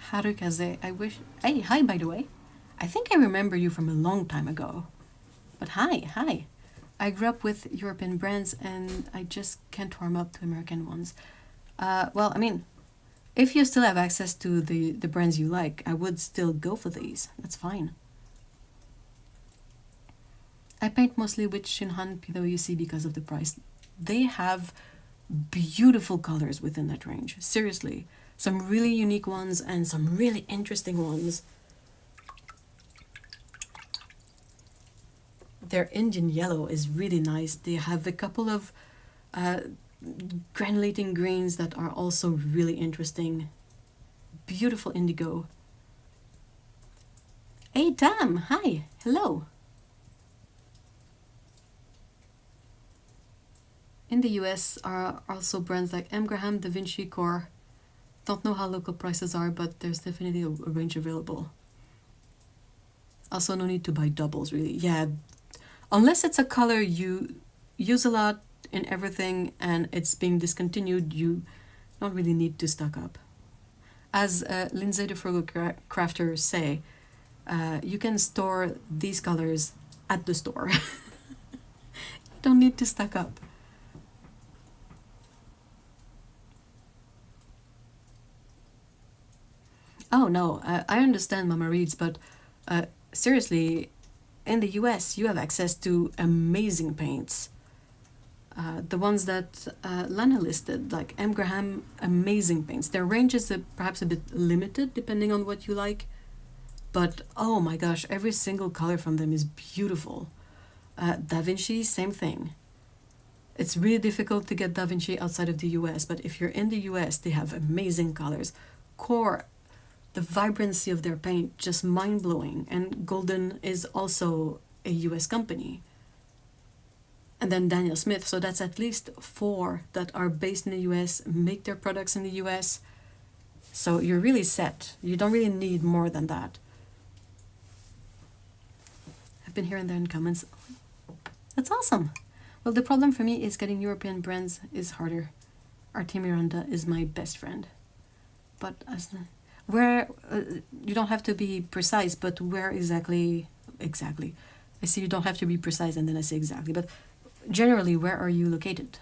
[SPEAKER 1] Harukaze, I wish... Hey, hi, by the way. I think I remember you from a long time ago. But hi. I grew up with European brands and I just can't warm up to American ones. Well, I mean, if you still have access to the brands you like, I would still go for these. That's fine. I paint mostly with Shinhan PwC because of the price. They have beautiful colors within that range. Seriously. Some really unique ones and some really interesting ones. Their Indian yellow is really nice. They have a couple of granulating greens that are also really interesting. Beautiful indigo. Hey, Tam! Hi! Hello! In the US are also brands like M. Graham, Da Vinci, Core. Don't know how local prices are, but there's definitely a range available. Also, no need to buy doubles, really. Yeah, unless it's a color you use a lot in everything and it's being discontinued, you don't really need to stock up. As Lindsay the Frugal Crafter say, you can store these colors at the store. You don't need to stock up. Oh no, I understand Mama Reads, but seriously, in the US you have access to amazing paints. The ones that Lana listed, like M. Graham, amazing paints. Their range is perhaps a bit limited depending on what you like, but oh my gosh, every single color from them is beautiful. Da Vinci, same thing. It's really difficult to get Da Vinci outside of the US, but if you're in the US, they have amazing colors. Core, the vibrancy of their paint, just mind-blowing. And Golden is also a US company. And then Daniel Smith, so that's at least 4 that are based in the US, make their products in the US. So you're really set. You don't really need more than that. I've been here and there in comments. That's awesome. Well, the problem for me is getting European brands is harder. Arte Miranda is my best friend. But as the, where, you don't have to be precise, but where exactly? I see you don't have to be precise and then I say exactly, but generally, where are you located?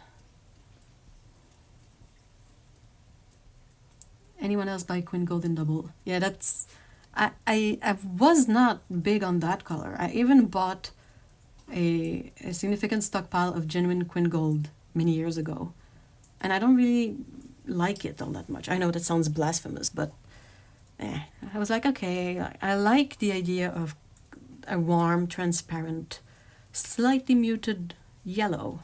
[SPEAKER 1] Anyone else buy Quin Golden Double? Yeah, that's... I was not big on that color. I even bought a significant stockpile of genuine Quin Gold many years ago. And I don't really like it all that much. I know that sounds blasphemous, but I was like, okay, I like the idea of a warm, transparent, slightly muted yellow.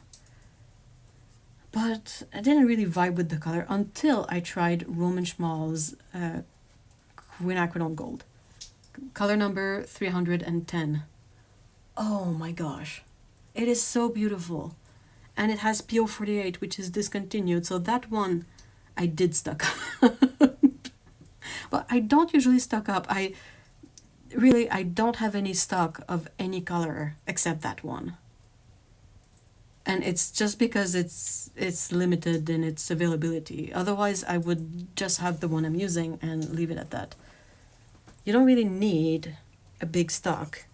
[SPEAKER 1] But I didn't really vibe with the color until I tried Roman Schmal's Quinacridone Gold. Color number 310. Oh my gosh. It is so beautiful. And it has PO48, which is discontinued. So that one I did stock up. But I don't usually stock up. I don't have any stock of any color except that one. And it's just because it's limited in its availability. Otherwise, I would just have the one I'm using and leave it at that. You don't really need a big stock.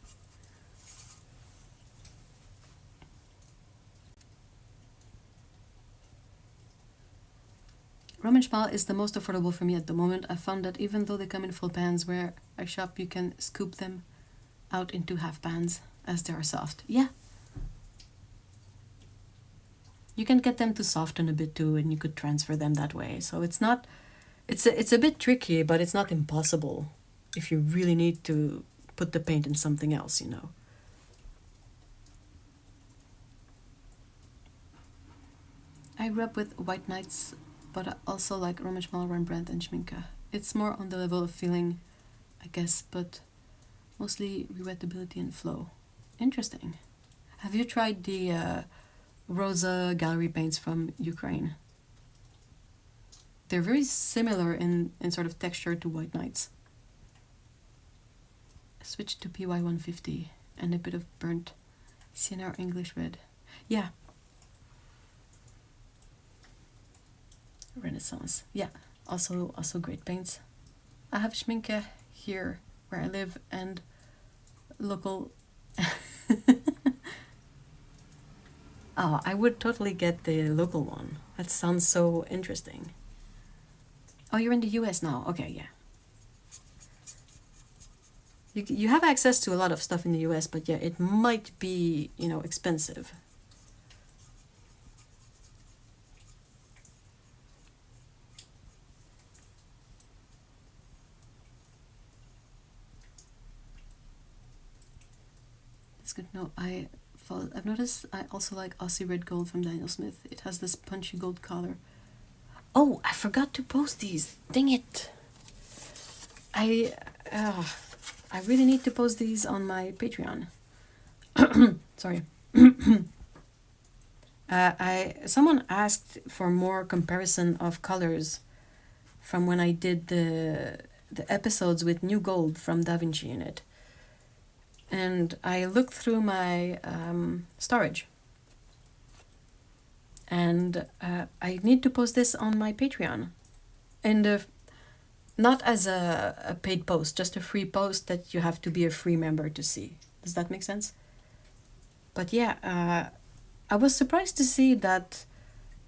[SPEAKER 1] Roman Schmal is the most affordable for me at the moment. I found that even though they come in full pans, where I shop you can scoop them out into half pans as they are soft. Yeah. You can get them to soften a bit too, and you could transfer them that way. So it's not, it's a bit tricky, but it's not impossible if you really need to put the paint in something else, you know. I grew up with White Knights, but I also like Roman Schmal, Rembrandt, and Schminke. It's more on the level of feeling, I guess, but mostly rewettability and flow. Interesting. Have you tried the Rosa gallery paints from Ukraine? They're very similar in sort of texture to White Knights. I switched to PY150 and a bit of burnt Sienna or English red. Yeah. Renaissance. Yeah, also great paints. I have Schminke here where I live and local Oh, I would totally get the local one. That sounds so interesting. Oh, you're in the US now. Okay, yeah. You have access to a lot of stuff in the US, but yeah, it might be, you know, expensive. It's good. No, I've noticed I also like Aussie Red Gold from Daniel Smith. It has this punchy gold color. Oh, I forgot to post these. Dang it. I really need to post these on my Patreon. Sorry. Someone asked for more comparison of colors from when I did the episodes with new gold from Da Vinci in it. And I looked through my storage. And I need to post this on my Patreon. And not as a paid post, just a free post that you have to be a free member to see. Does that make sense? But yeah, I was surprised to see that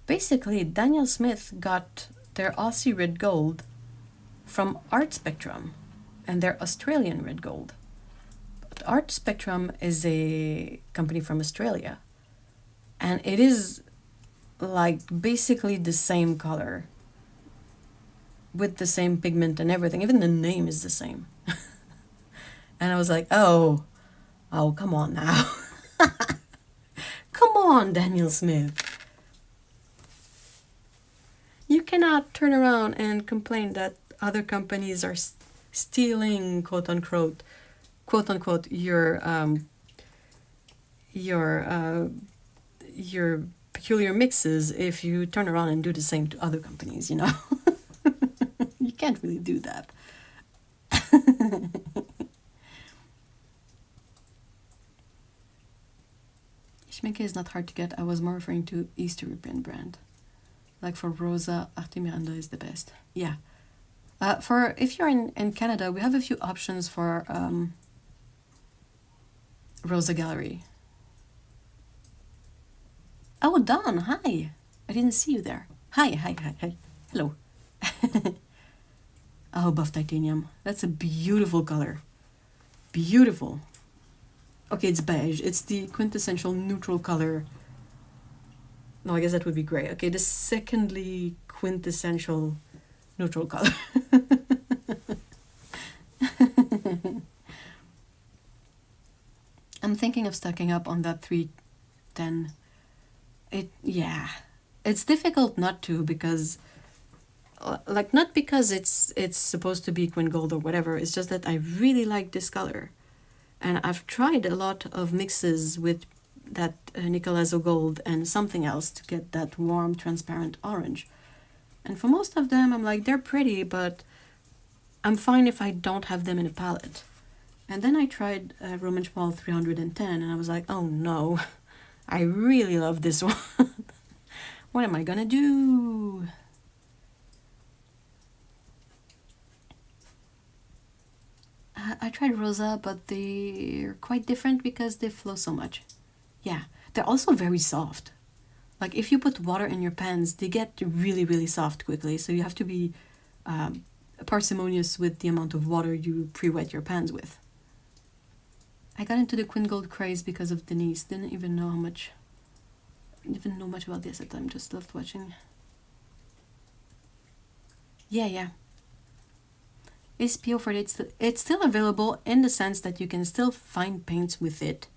[SPEAKER 1] basically Daniel Smith got their Aussie Red Gold from Art Spectrum and their Australian Red Gold. But Art Spectrum is a company from Australia, and it is like basically the same color with the same pigment and everything. Even the name is the same. And I was like, oh, come on now. Come on, Daniel Smith. You cannot turn around and complain that other companies are stealing, quote unquote, your peculiar mixes if you turn around and do the same to other companies, you know. You can't really do that. Schminke is not hard to get. I was more referring to East European brand. Like for Rosa, Arte Miranda is the best. Yeah. For if you're in Canada, we have a few options for Rosa Gallery. Oh, Dawn, hi. I didn't see you there. Hi. Hello. Oh, buff titanium. That's a beautiful color. Beautiful. Okay, it's beige. It's the quintessential neutral color. No, I guess that would be gray. Okay, the secondly quintessential neutral color. I'm thinking of stacking up on that 310. Yeah. It's difficult not to because like not because it's supposed to be Quin Gold or whatever. It's just that I really like this color. And I've tried a lot of mixes with that Nicolazo Gold and something else to get that warm, transparent orange. And for most of them, I'm like, they're pretty, but I'm fine if I don't have them in a palette. And then I tried Roman Schmal 310, and I was like, oh no, I really love this one. What am I gonna do? I tried Rosa, but they're quite different because they flow so much. Yeah, they're also very soft. Like if you put water in your pans, they get really, really soft quickly. So you have to be parsimonious with the amount of water you pre-wet your pans with. I got into the Quin Gold craze because of Denise. Didn't even know much about this at the time. Just loved watching. Yeah. Is PO48 it's still available in the sense that you can still find paints with it,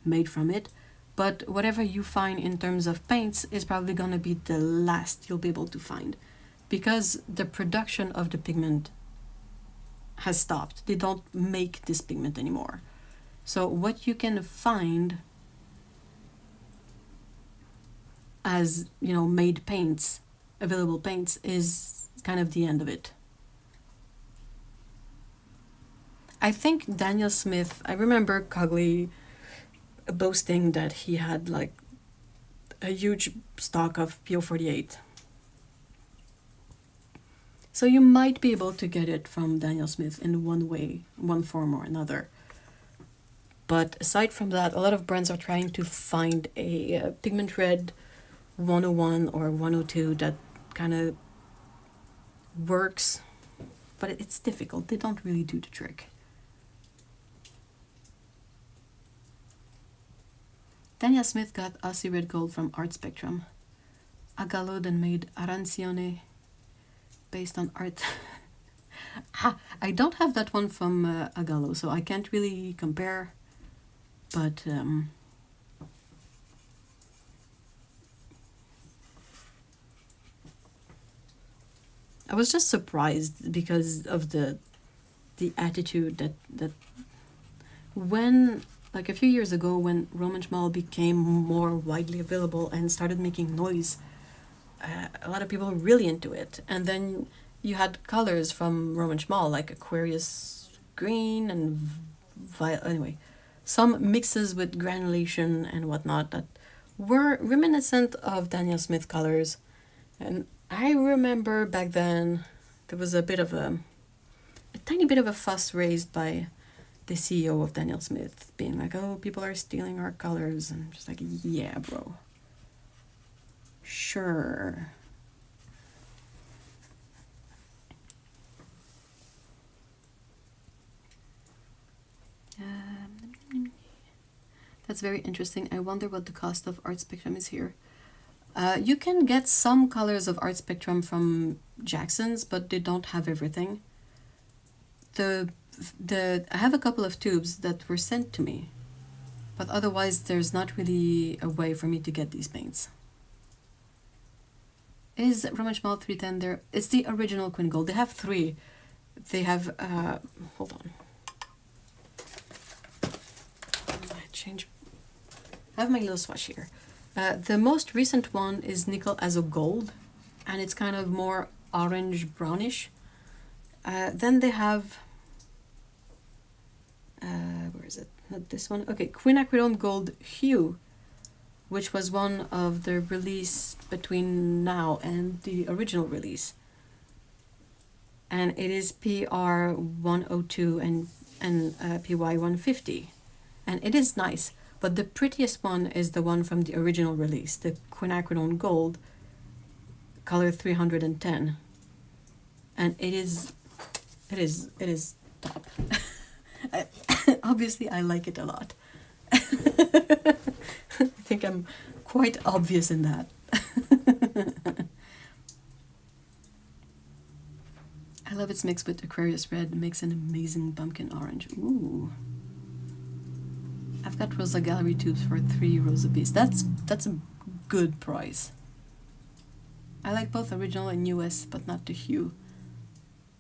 [SPEAKER 1] made from it, but whatever you find in terms of paints is probably going to be the last you'll be able to find because the production of the pigment has stopped. They don't make this pigment anymore. So what you can find as, you know, made paints, available paints, is kind of the end of it. I think Daniel Smith, I remember Cogley boasting that he had like a huge stock of PO48. So you might be able to get it from Daniel Smith in one way, one form or another. But aside from that, a lot of brands are trying to find a pigment red 101 or 102 that kind of works, but it's difficult. They don't really do the trick. Daniel Smith got Aussie Red Gold from Art Spectrum. Agallo then made Arancione based on art. I don't have that one from Agallo, so I can't really compare, but I was just surprised because of the attitude that when, like a few years ago, when Roman Schmal became more widely available and started making noise, a lot of people were really into it. And then you had colors from Roman Schmal, like Aquarius Green and anyway, some mixes with granulation and whatnot that were reminiscent of Daniel Smith colors. And I remember back then there was a tiny bit of a fuss raised by the CEO of Daniel Smith, being like, oh, people are stealing our colors. And I'm just like, yeah, bro. Sure. That's very interesting. I wonder what the cost of Art Spectrum is here. You can get some colors of Art Spectrum from Jackson's, but they don't have everything. I have a couple of tubes that were sent to me, but otherwise there's not really a way for me to get these paints. Is Roman Schmal 310 there? It's the original Quin Gold. They have 3. They have, hold on. I have my little swatch here. The most recent one is Nickel Azo Gold, and it's kind of more orange brownish. Then they have, where is it? Not this one. Okay, Quinacridone Gold Hue, which was one of the release between now and the original release. And it is PR102 and PY150. And it is nice, but the prettiest one is the one from the original release, the Quinacridone Gold, color 310. And it is top. Obviously, I like it a lot. I think I'm quite obvious in that. I love its mix with Aquarius Red. It makes an amazing pumpkin orange. Ooh. I've got Rosa Gallery tubes for €3 a piece. That's a good price. I like both original and US, but not the hue.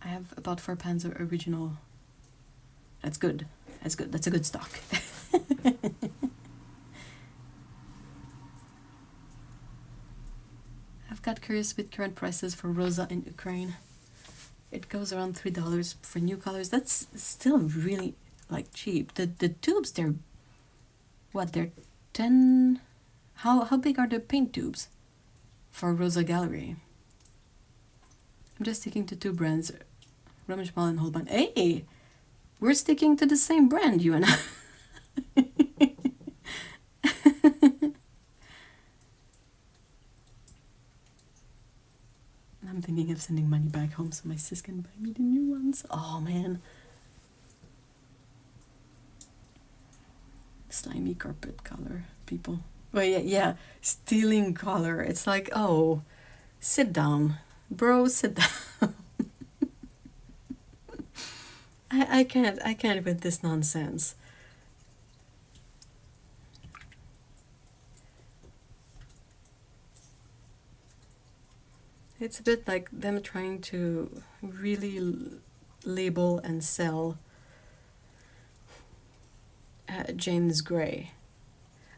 [SPEAKER 1] I have about 4 pans of original. That's good. That's good. That's a good stock. I've got curious with current prices for Rosa in Ukraine. It goes around $3 for new colors. That's still really like cheap. The tubes, they're what? They're 10. How big are the paint tubes for Rosa Gallery? I'm just sticking to 2 brands, Roman Schmal and Holbein. Hey, we're sticking to the same brand, you and I. I'm thinking of sending money back home so my sis can buy me the new ones. Oh man. Slimy carpet color, people. Well, yeah, stealing color. It's like, oh, sit down, bro, sit down. I can't with this nonsense. It's a bit like them trying to really label and sell James Gray.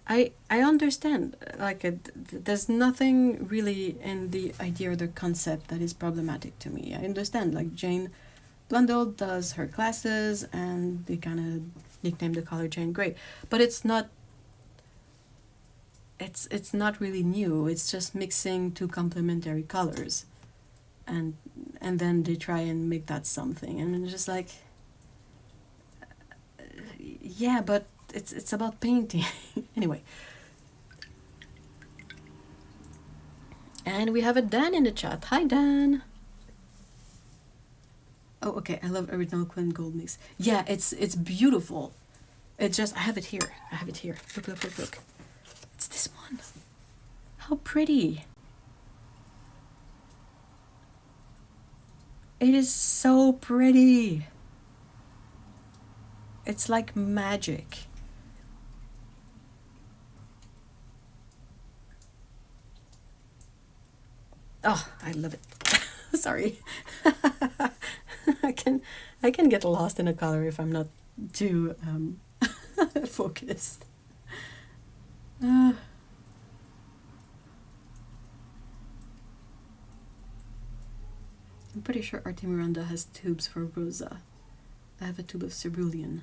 [SPEAKER 1] I understand, like, there's nothing really in the idea or the concept that is problematic to me. I understand, like, Jane Blundell does her classes and they kind of nicknamed the color Jane Gray, but it's not really new. It's just mixing 2 complementary colors, and then they try and make that something, and it's just like, yeah, but it's about painting. Anyway. And we have a Dan in the chat. Hi, Dan. Oh, okay. I love original Quin gold mix. Yeah, it's beautiful. It's just, I have it here. I have it here. Look, look, look, look. It's this one. How pretty. It is so pretty. It's like magic. Oh, I love it. Sorry. I can get lost in a color if I'm not too focused. I'm pretty sure Artie Miranda has tubes for Rosa. I have a tube of cerulean.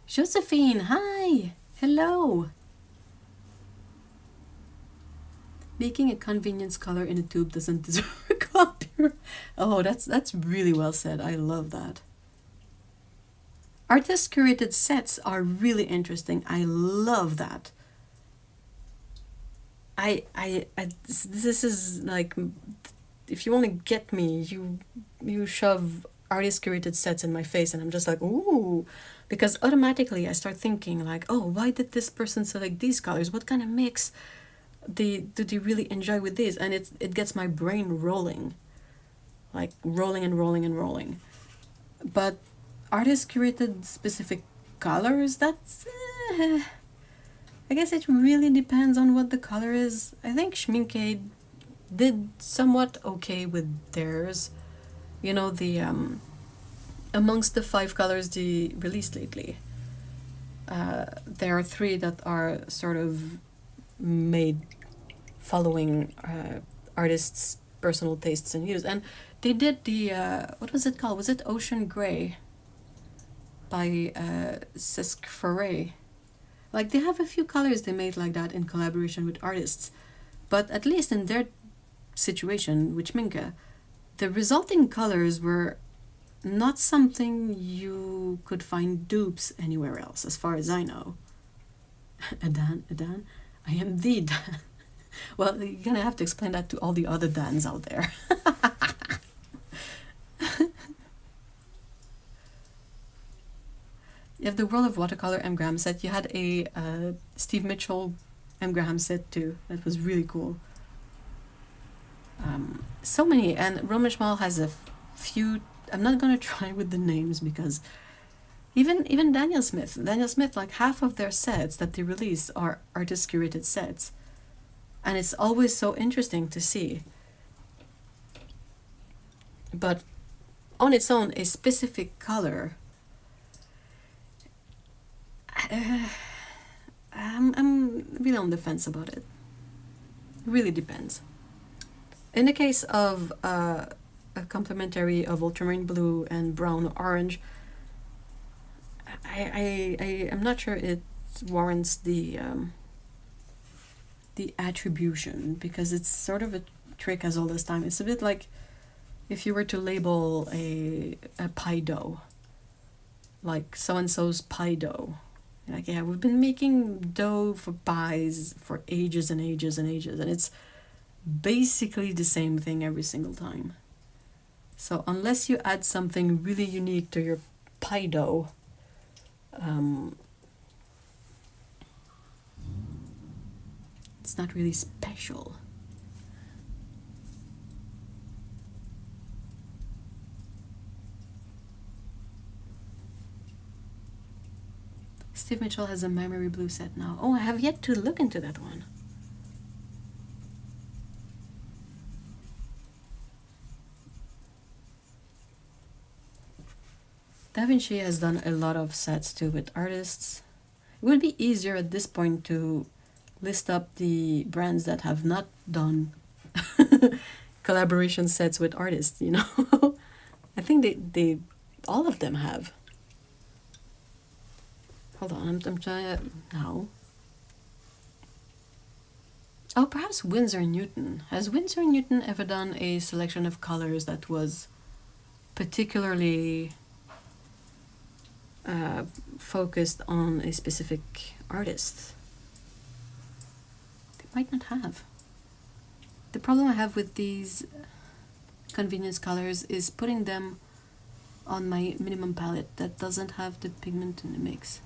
[SPEAKER 1] Josephine, hi! Hello! Making a convenience color in a tube doesn't deserve a copy. Oh, that's really well said. I love that. Artist curated sets are really interesting. I love that. This is like, if you want to get me, you shove artist curated sets in my face, and I'm just like, ooh, because automatically I start thinking like, oh, why did this person select these colors? What kind of mix do they really enjoy with these? And it gets my brain rolling, like rolling and rolling and rolling. But artist curated specific colors, that's I guess it really depends on what the color is. I think Schmincade did somewhat okay with theirs. You know, the amongst the 5 colors they released lately, there are 3 that are sort of made following artists' personal tastes and views. And they did the what was it called? Was it Ocean Grey by Cesc Ferret? Like, they have a few colors they made like that in collaboration with artists, but at least in their situation with Schminke, the resulting colors were not something you could find dupes anywhere else, as far as I know. Adan, I am the Dan. Well, you're gonna have to explain that to all the other Dans out there. You have the World of Watercolor M. Graham set. You had a Steve Mitchell M. Graham set too. That was really cool. So many, and Roman Schmal has a few. I'm not gonna try with the names because even Daniel Smith, like half of their sets that they release are artist curated sets, and it's always so interesting to see. But on its own, a specific color, I'm really on the fence about it. It really depends. In the case of a complementary of ultramarine blue and brown or orange, I'm not sure it warrants the attribution, because it's sort of a trick as old as time. It's a bit like if you were to label a pie dough, like so-and-so's pie dough. Like, yeah, we've been making dough for pies for ages and ages and ages, and it's basically the same thing every single time. So unless you add something really unique to your pie dough, it's not really special. Steve Mitchell has a memory blue set now. Oh, I have yet to look into that one. Da Vinci has done a lot of sets too with artists. It would be easier at this point to list up the brands that have not done collaboration sets with artists, you know. I think they all of them have. Hold on, I'm trying to now. Oh, perhaps Winsor & Newton. Has Winsor & Newton ever done a selection of colors that was particularly focused on a specific artist. They might not have. The problem I have with these convenience colors is putting them on my minimum palette that doesn't have the pigment in the mix.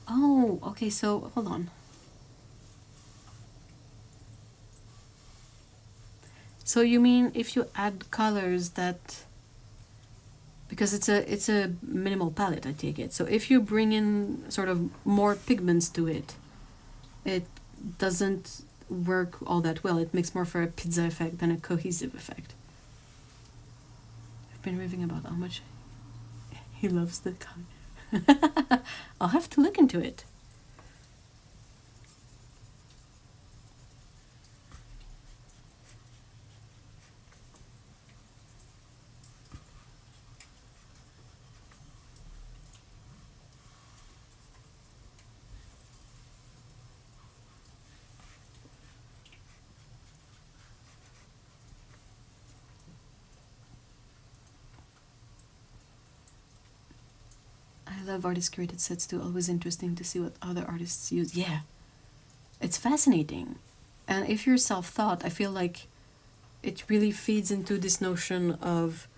[SPEAKER 1] Oh, okay, so hold on. So you mean if you add colors that, because it's a minimal palette, I take it. So if you bring in sort of more pigments to it, it doesn't work all that well. It makes more for a pizza effect than a cohesive effect. I've been raving about how much he loves the color. I'll have to look into it. I love artist created sets too. Always interesting to see what other artists use. Yeah, it's fascinating. And if you're self-taught, I feel like it really feeds into this notion of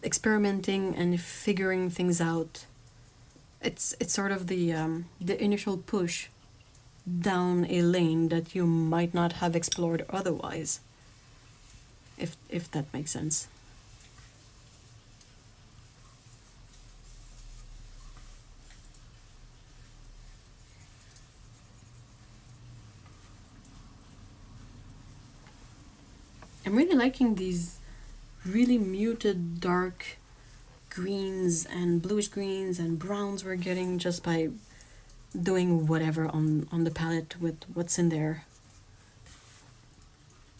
[SPEAKER 1] experimenting and figuring things out. It's sort of the initial push down a lane that you might not have explored otherwise, if that makes sense. I'm really liking these really muted dark greens and bluish greens and browns we're getting just by doing whatever on the palette with what's in there.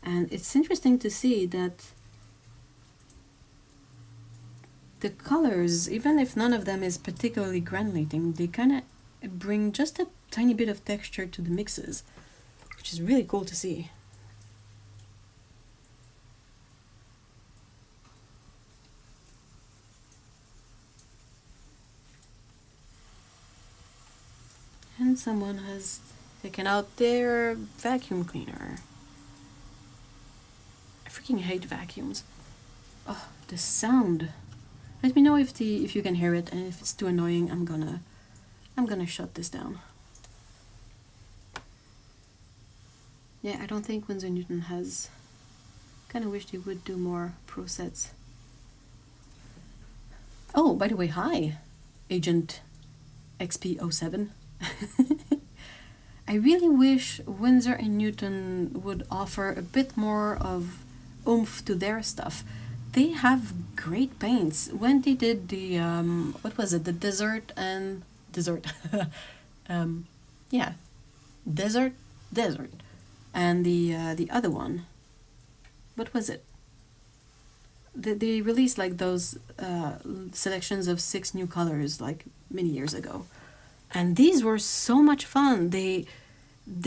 [SPEAKER 1] And it's interesting to see that the colors, even if none of them is particularly granulating, they kind of bring just a tiny bit of texture to the mixes, which is really cool to see. And someone has taken out their vacuum cleaner. I freaking hate vacuums. Oh, the sound. Let me know if you can hear it, and if it's too annoying, I'm gonna shut this down. Yeah, I don't think Winsor Newton has. Kind of wish they would do more pro sets. Oh, by the way, hi, Agent XP07. I really wish Winsor and Newton would offer a bit more of oomph to their stuff. They have great paints. When they did the what was it? The desert, yeah, desert, and the other one. What was it? They released like those selections of 6 new colors like many years ago. And these were so much fun. They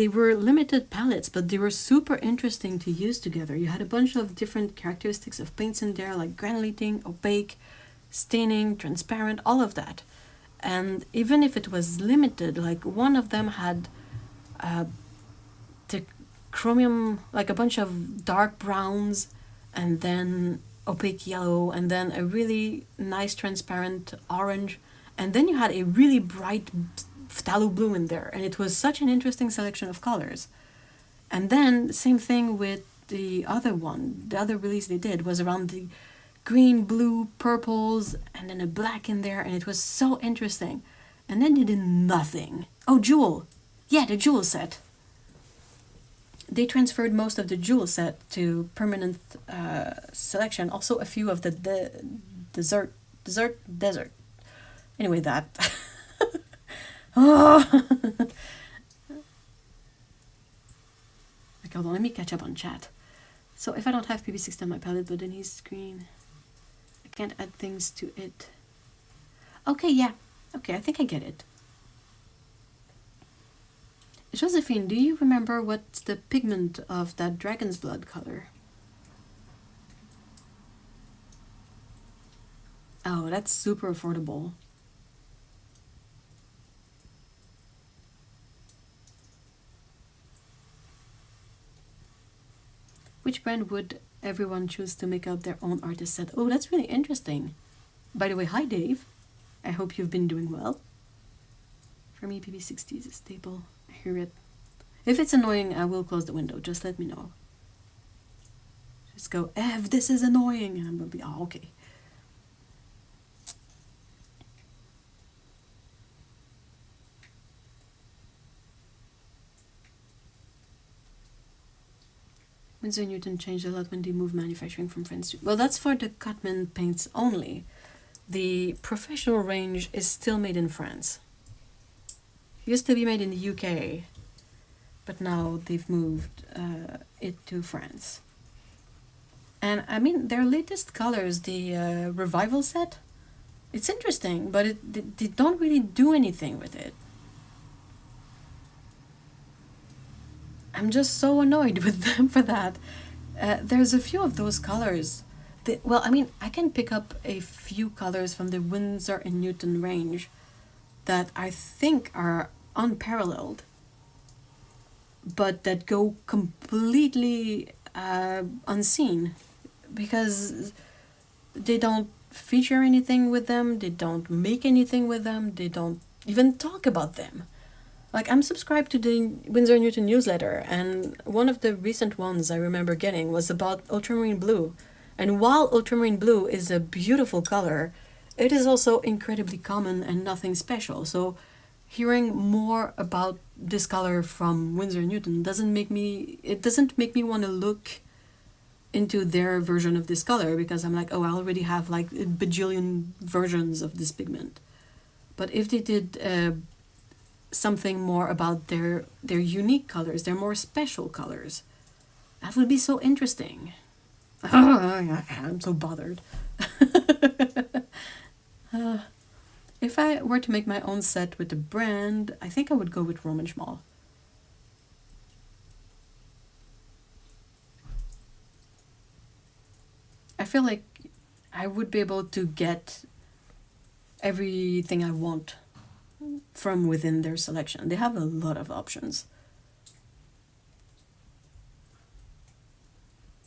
[SPEAKER 1] were limited palettes, but they were super interesting to use together. You had a bunch of different characteristics of paints in there, like granulating, opaque, staining, transparent, all of that. And even if it was limited, like one of them had the chromium, like a bunch of dark browns, and then opaque yellow, and then a really nice transparent orange. And then you had a really bright phthalo blue in there, and it was such an interesting selection of colors. And then same thing with the other one. The other release they did was around the green, blue, purples, and then a black in there, and it was so interesting. And then they did nothing. Oh, Jewel. Yeah, the Jewel set. They transferred most of the Jewel set to permanent selection. Also a few of the desert. Anyway, that. Oh. Okay, hold on, let me catch up on chat. So if I don't have PB16 on my palette, but then he's screen, I can't add things to it. Okay, yeah. Okay, I think I get it. Josephine, do you remember what's the pigment of that dragon's blood color? Oh, that's super affordable. Which brand would everyone choose to make up their own artist set? Oh, that's really interesting. By the way, hi Dave. I hope you've been doing well. For me, PB60 is a staple. I hear it. If it's annoying, I will close the window. Just let me know. Just go, Ev, this is annoying. And I'm going to be, oh, okay. Winsor & Newton changed a lot when they moved manufacturing from France to... Well, that's for the Cutman paints only. The professional range is still made in France. It used to be made in the UK, but now they've moved it to France. And I mean, their latest colors, the Revival set, it's interesting, but they don't really do anything with it. I'm just so annoyed with them for that. There's a few of those colors. Well, I mean, I can pick up a few colors from the Winsor & Newton range that I think are unparalleled, but that go completely unseen because they don't feature anything with them, they don't make anything with them, they don't even talk about them. Like, I'm subscribed to the Winsor & Newton newsletter, and one of the recent ones I remember getting was about ultramarine blue. And while ultramarine blue is a beautiful color, it is also incredibly common and nothing special. So hearing more about this color from Winsor & Newton doesn't make me want to look into their version of this color, because I'm like, oh, I already have like a bajillion versions of this pigment. But if they did something more about their unique colors, their more special colors, that would be so interesting. I'm so bothered. If I were to make my own set with a brand, I think I would go with Roman Schmal. I feel like I would be able to get everything I want from within their selection. They have a lot of options.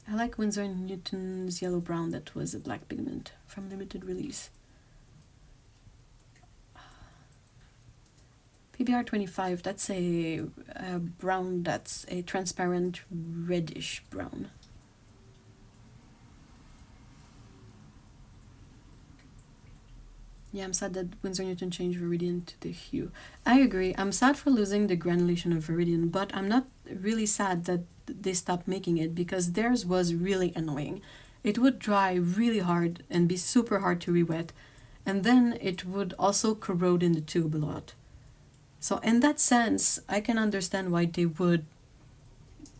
[SPEAKER 1] I like Winsor & Newton's yellow brown that was a black pigment from limited release. PBr25, that's a brown, that's a transparent reddish brown. Yeah, I'm sad that Winsor & Newton changed Viridian to the hue. I agree. I'm sad for losing the granulation of Viridian, but I'm not really sad that they stopped making it, because theirs was really annoying. It would dry really hard and be super hard to re-wet, and then it would also corrode in the tube a lot. So in that sense, I can understand why they would,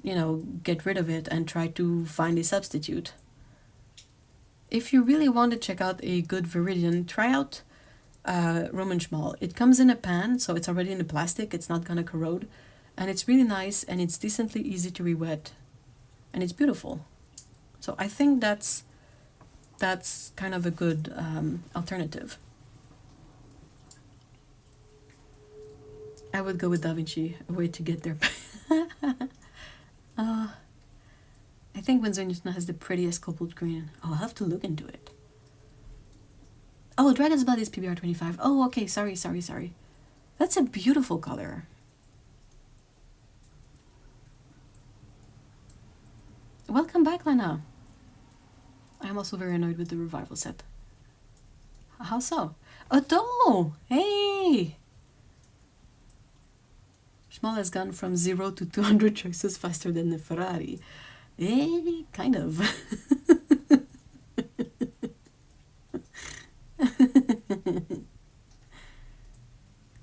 [SPEAKER 1] you know, get rid of it and try to find a substitute. If you really want to check out a good Viridian, try out Roman Schmal. It comes in a pan, so it's already in the plastic, it's not gonna corrode, and it's really nice, and it's decently easy to re-wet, and it's beautiful. So I think that's kind of a good alternative. I would go with Da Vinci, a way to get there. I think Winsor & Newton has the prettiest cobalt green. Oh, I'll have to look into it. Oh, Dragon's Blood is PBr25. Oh, okay, sorry. That's a beautiful color. Welcome back, Lena. I'm also very annoyed with the Revival set. How so? Otto! Hey! Schmal has gone from 0 to 200 choices faster than the Ferrari. Kind of.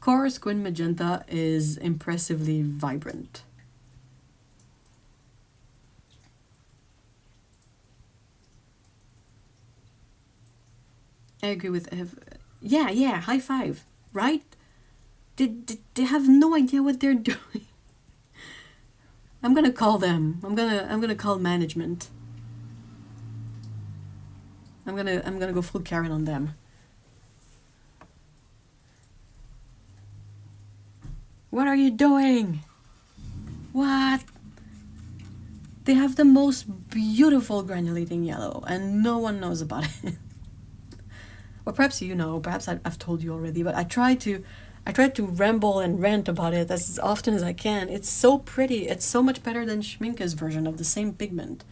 [SPEAKER 1] Coarse Quin Magenta is impressively vibrant. I agree with Ev. Yeah, high five, right? They have no idea what they're doing. I'm gonna call them. I'm gonna call management. I'm gonna go full Karen on them. What are you doing? What? They have the most beautiful granulating yellow and no one knows about it. Or perhaps you know, perhaps I've told you already, but I try to ramble and rant about it as often as I can. It's so pretty. It's so much better than Schminke's version of the same pigment.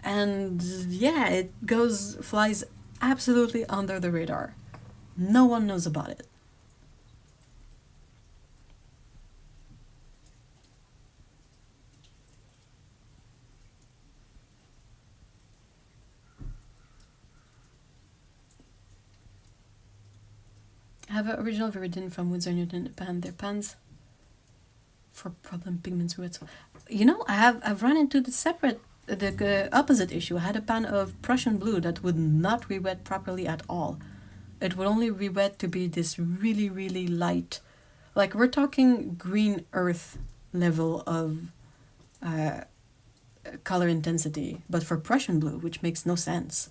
[SPEAKER 1] And yeah, it flies absolutely under the radar. No one knows about it. I have an original Viridian from Winsor Newton pan. Their pans for problem pigments with. You know, I've run into the opposite issue. I had a pan of Prussian blue that would not re-wet properly at all. It would only re-wet to be this really, really light, like we're talking green earth level of color intensity, but for Prussian blue, which makes no sense.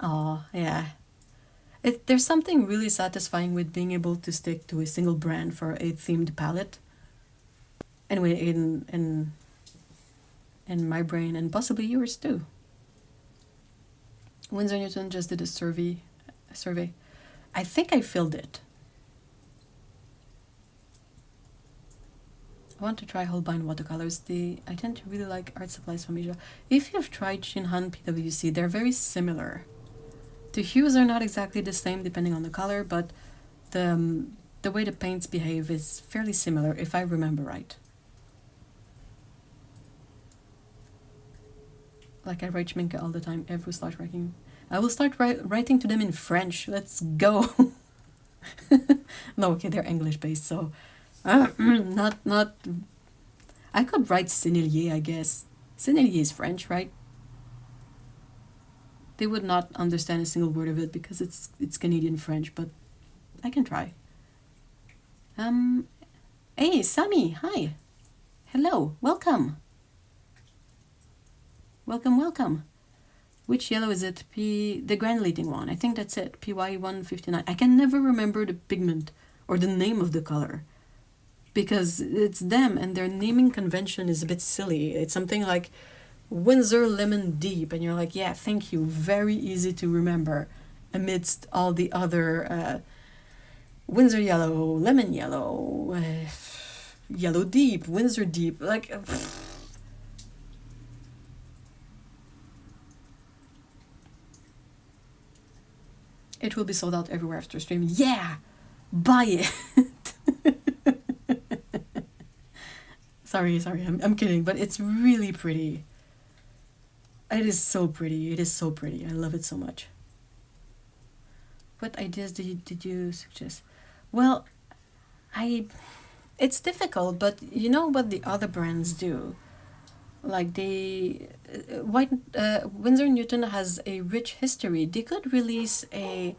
[SPEAKER 1] Oh, yeah. There's something really satisfying with being able to stick to a single brand for a themed palette. Anyway, in my brain and possibly yours too. Winsor Newton just did a survey. I think I filled it. I want to try Holbein watercolors. I tend to really like art supplies from Asia. If you've tried Shinhan PWC, they're very similar. The hues are not exactly the same depending on the color, but the way the paints behave is fairly similar, if I remember right. Like I write Schminke all the time. Every start writing. I will start writing to them in French. Let's go. No, okay, they're English based, so not. I could write Sennelier, I guess. Sennelier is French, right? They would not understand a single word of it because it's Canadian French, but I can try. Hey, Sammy, hi. Hello, welcome. Welcome. Which yellow is it? The granulating one. I think that's it. PY159. I can never remember the pigment or the name of the color because it's them and their naming convention is a bit silly. It's something like Windsor Lemon Deep, and you're like, yeah, thank you, very easy to remember amidst all the other Windsor Yellow, Lemon Yellow, Yellow Deep, Windsor Deep, like it will be sold out everywhere after stream. Yeah, buy it. sorry, I'm kidding, but it's really pretty. It is so pretty. I love it so much. What ideas did you suggest? Well, it's difficult, but you know what the other brands do? Like Winsor Newton has a rich history. They could release a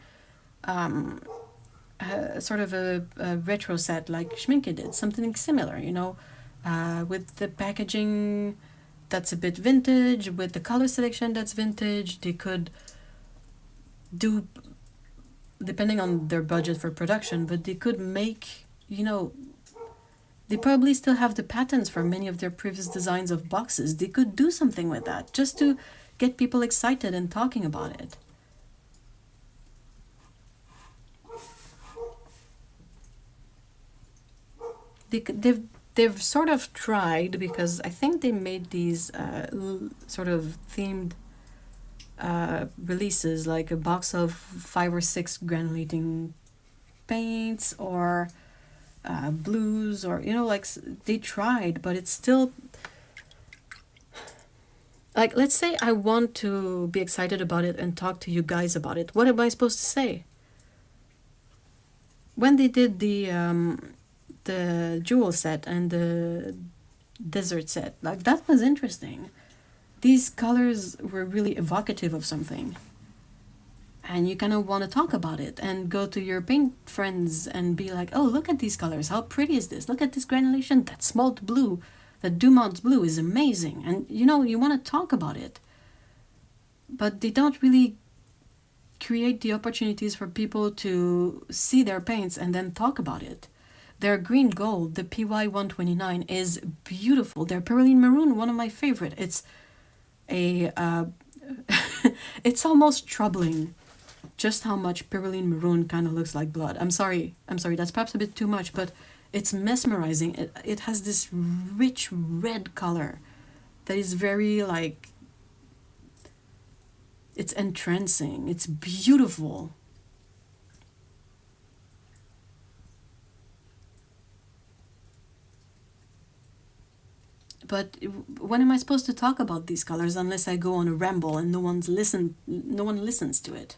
[SPEAKER 1] sort of a retro set like Schminke did, something similar, you know, with the packaging that's a bit vintage, with the color selection that's vintage. They could do, depending on their budget for production, but they could make, you know, they probably still have the patents for many of their previous designs of boxes. They could do something with that just to get people excited and talking about it. They've sort of tried, because I think they made these sort of themed releases, like a box of 5 or 6 granulating paints or blues, or, you know, like they tried, but it's still like, let's say I want to be excited about it and talk to you guys about it. What am I supposed to say? When they did the jewel set and the desert set, like, that was interesting. These colors were really evocative of something, and you kind of want to talk about it and go to your paint friends and be like, oh, look at these colors, how pretty is this, look at this granulation, that smalt blue, that Dumont's blue is amazing, and you know, you want to talk about it, but they don't really create the opportunities for people to see their paints and then talk about it. Their green gold, the PY129, is beautiful. Their Perylene Maroon, one of my favorite. It's a it's almost troubling just how much Perylene Maroon kind of looks like blood. I'm sorry, that's perhaps a bit too much, but it's mesmerizing. It has this rich red color that is very, like, it's entrancing. It's beautiful. But when am I supposed to talk about these colors unless I go on a ramble and no one listens to it?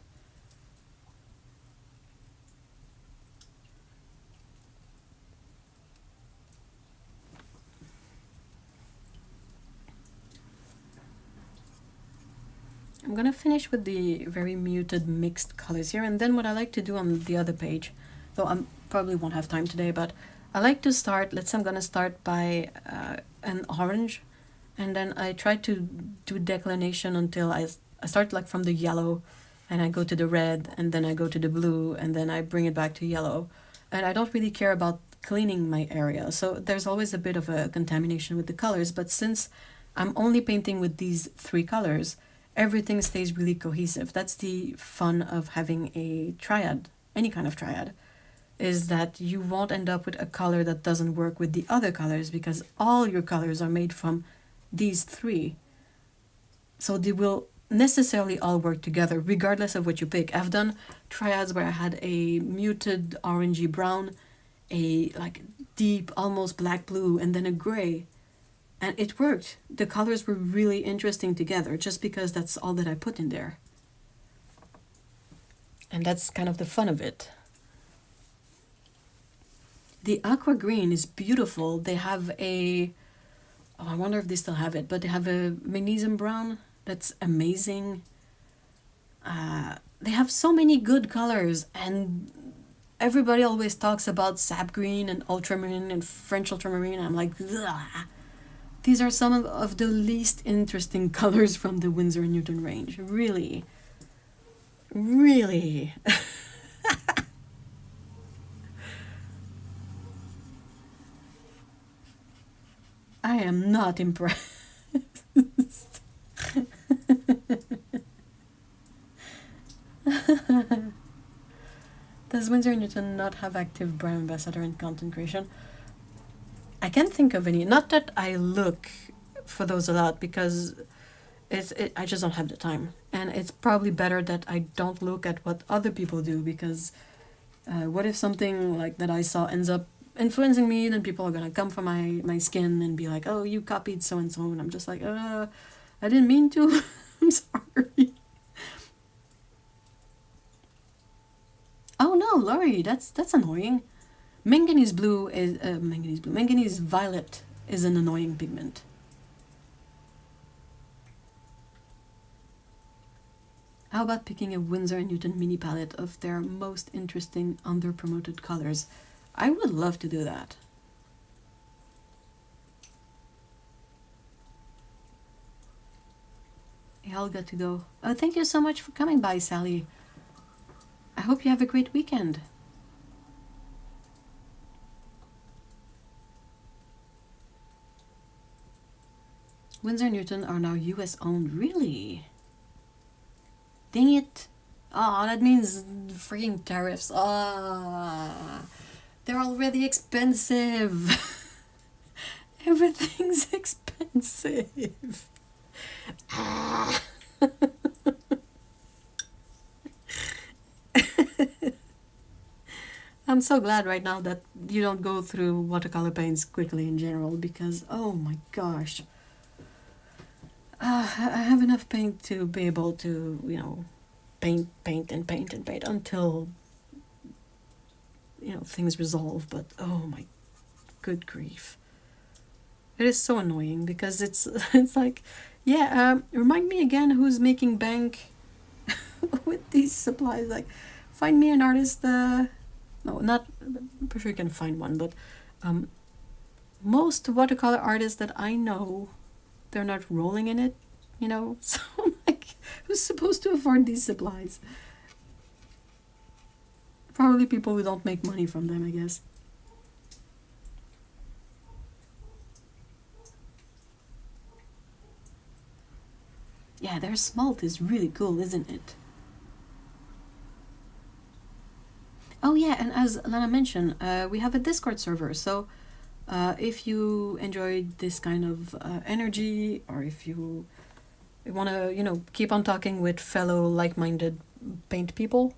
[SPEAKER 1] I'm gonna finish with the very muted mixed colors here, and then what I like to do on the other page, though I probably won't have time today, but I like to start, let's say I'm gonna start by an orange, and then I try to do declination until I start like from the yellow, and I go to the red, and then I go to the blue, and then I bring it back to yellow. And I don't really care about cleaning my area, so there's always a bit of a contamination with the colors, but since I'm only painting with these three colors, everything stays really cohesive. That's the fun of having a triad, any kind of triad, is that you won't end up with a color that doesn't work with the other colors because all your colors are made from these three. So they will necessarily all work together regardless of what you pick. I've done triads where I had a muted orangey brown, a like deep almost black blue, and then a gray. And it worked. The colors were really interesting together just because that's all that I put in there. And that's kind of the fun of it. The aqua green is beautiful. They have a, oh, I wonder if they still have it, but they have a magnesium brown that's amazing. They have so many good colors, and everybody always talks about sap green and ultramarine and French ultramarine. I'm like, ugh. These are some of the least interesting colors from the Winsor & Newton range. Really. Really. I am not impressed. Does Winsor & Newton not have active brand ambassador in content creation? I can't think of any. Not that I look for those a lot because I just don't have the time. And it's probably better that I don't look at what other people do because what if something like that I saw ends up influencing me, then people are going to come for my skin and be like, oh, you copied so-and-so. And I'm just like, I didn't mean to. I'm sorry. Oh no, Laurie, that's annoying. Manganese violet is an annoying pigment. How about picking a Winsor & Newton mini palette of their most interesting under-promoted colors? I would love to do that. I'll get to go. Oh, thank you so much for coming by, Sally. I hope you have a great weekend. Winsor & Newton are now US owned. Really? Dang it. Oh, that means freaking tariffs. Ah, they're already expensive. Everything's expensive. Ah. I'm so glad right now that you don't go through watercolor paints quickly in general because, oh my gosh. I have enough paint to be able to, you know, paint until, you know, things resolve. But oh my good grief. It is so annoying because it's like, yeah, remind me again who's making bank with these supplies. Like, find me an artist, no, not, I'm pretty sure you can find one, but most watercolor artists that I know, they're not rolling in it, you know? So I'm like, who's supposed to afford these supplies? Probably people who don't make money from them, I guess. Yeah, their smalt is really cool, isn't it? Oh yeah, and as Lana mentioned, we have a Discord server, so if you enjoyed this kind of energy, or if you want to, you know, keep on talking with fellow like-minded paint people,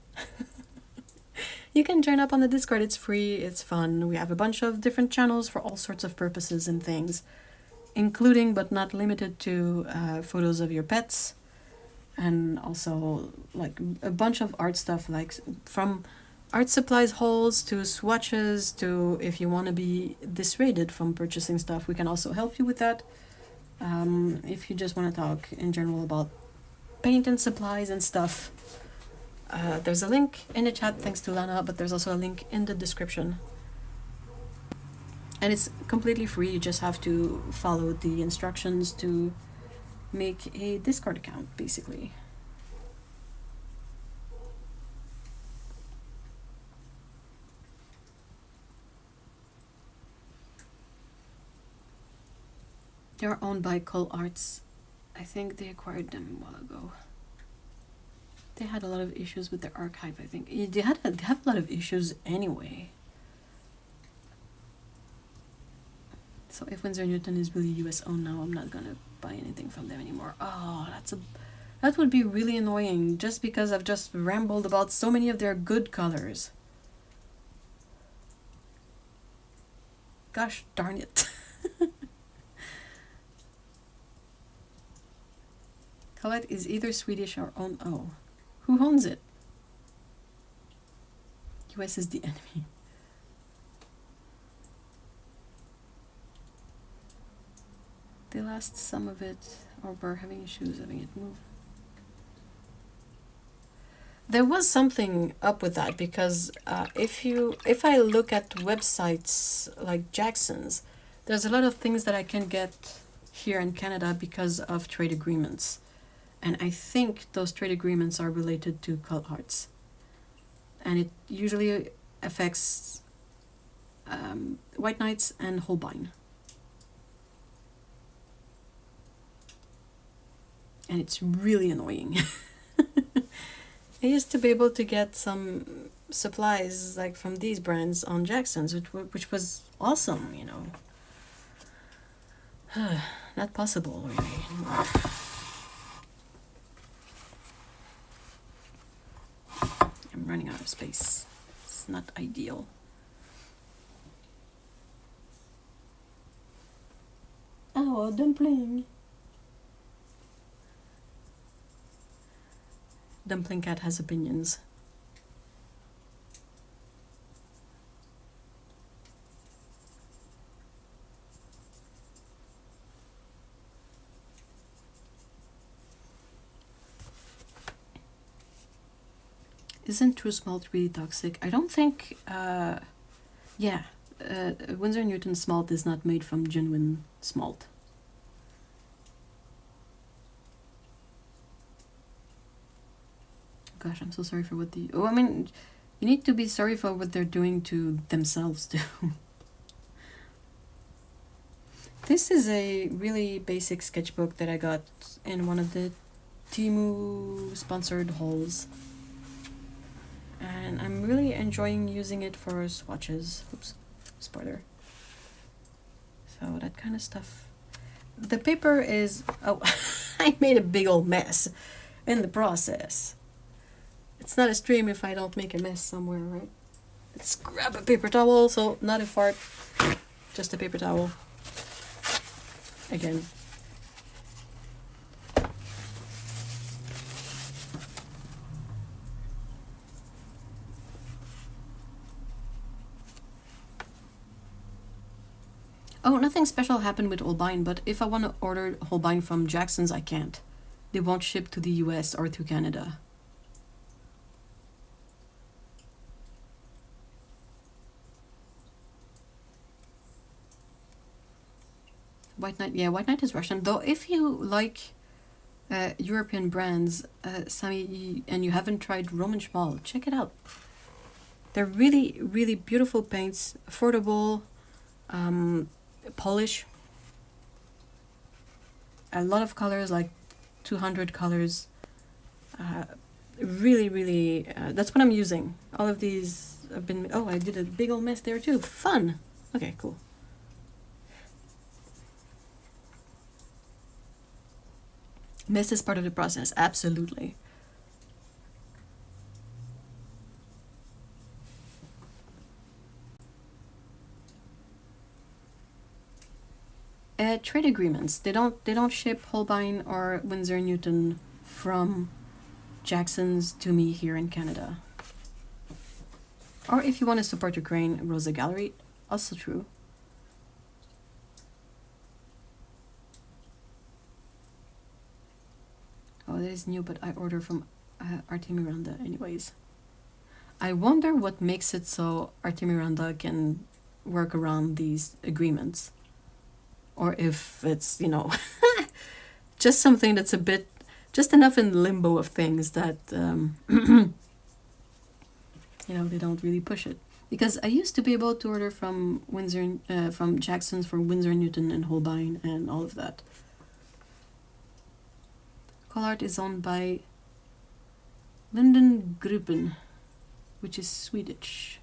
[SPEAKER 1] you can join up on the Discord. It's free, it's fun. We have a bunch of different channels for all sorts of purposes and things, including but not limited to photos of your pets, and also like a bunch of art stuff, like from art supplies hauls to swatches to if you want to be dissuaded from purchasing stuff, we can also help you with that. If you just want to talk in general about paint and supplies and stuff, there's a link in the chat thanks to Lana, but there's also a link in the description. And it's completely free, you just have to follow the instructions to make a Discord account, basically. They're owned by Cole Arts. I think they acquired them a while ago. They had a lot of issues with their archive, I think. They have a lot of issues anyway. So if Winsor & Newton is really US owned now, I'm not gonna buy anything from them anymore. Oh, that would be really annoying, just because I've just rambled about so many of their good colors. Gosh darn it. Colette is either Swedish or owned. Oh, who owns it? US is the enemy. They lost some of it, or were having issues having it move. There was something up with that, because if I look at websites like Jackson's, there's a lot of things that I can get here in Canada because of trade agreements. And I think those trade agreements are related to Cult Arts. And it usually affects White Knights and Holbein. And it's really annoying. I used to be able to get some supplies like from these brands on Jackson's, which was awesome, you know. Not possible really anymore. I'm running out of space. It's not ideal. Oh, a dumpling. Dumpling Cat has opinions. Isn't true smalt really toxic? I don't think, yeah, Winsor & Newton smalt is not made from genuine smalt. Gosh, I'm so sorry for what the... Oh, I mean, you need to be sorry for what they're doing to themselves too. This is a really basic sketchbook that I got in one of the Temu sponsored hauls. And I'm really enjoying using it for swatches. Oops, spoiler. So that kind of stuff. The paper is... Oh, I made a big old mess in the process. It's not a stream if I don't make a mess somewhere, right? Let's grab a paper towel, so not a fart, just a paper towel. Again. Oh, nothing special happened with Holbein, but if I want to order Holbein from Jackson's, I can't. They won't ship to the US or to Canada. White Knight, yeah, White Knight is Russian. Though if you like European brands, Sammy, and you haven't tried Roman Schmal, check it out. They're really, really beautiful paints, affordable, polish. A lot of colors, like 200 colors. Really, really, that's what I'm using. All of these have been, oh, I did a big old mess there too. Fun. Okay, cool. Mess is part of the process, absolutely. Trade agreements. They don't ship Holbein or Winsor & Newton from Jackson's to me here in Canada. Or if you want to support Ukraine, Rosa Gallery, also true. Oh, that is new, but I order from Artemiranda anyways. I wonder what makes it so Artemiranda can work around these agreements. Or if it's, you know, just something that's a bit, just enough in limbo of things that, you know, they don't really push it. Because I used to be able to order from from Jackson's for Winsor & Newton and Holbein and all of that. Collart is owned by Linden Gruppen, which is Swedish.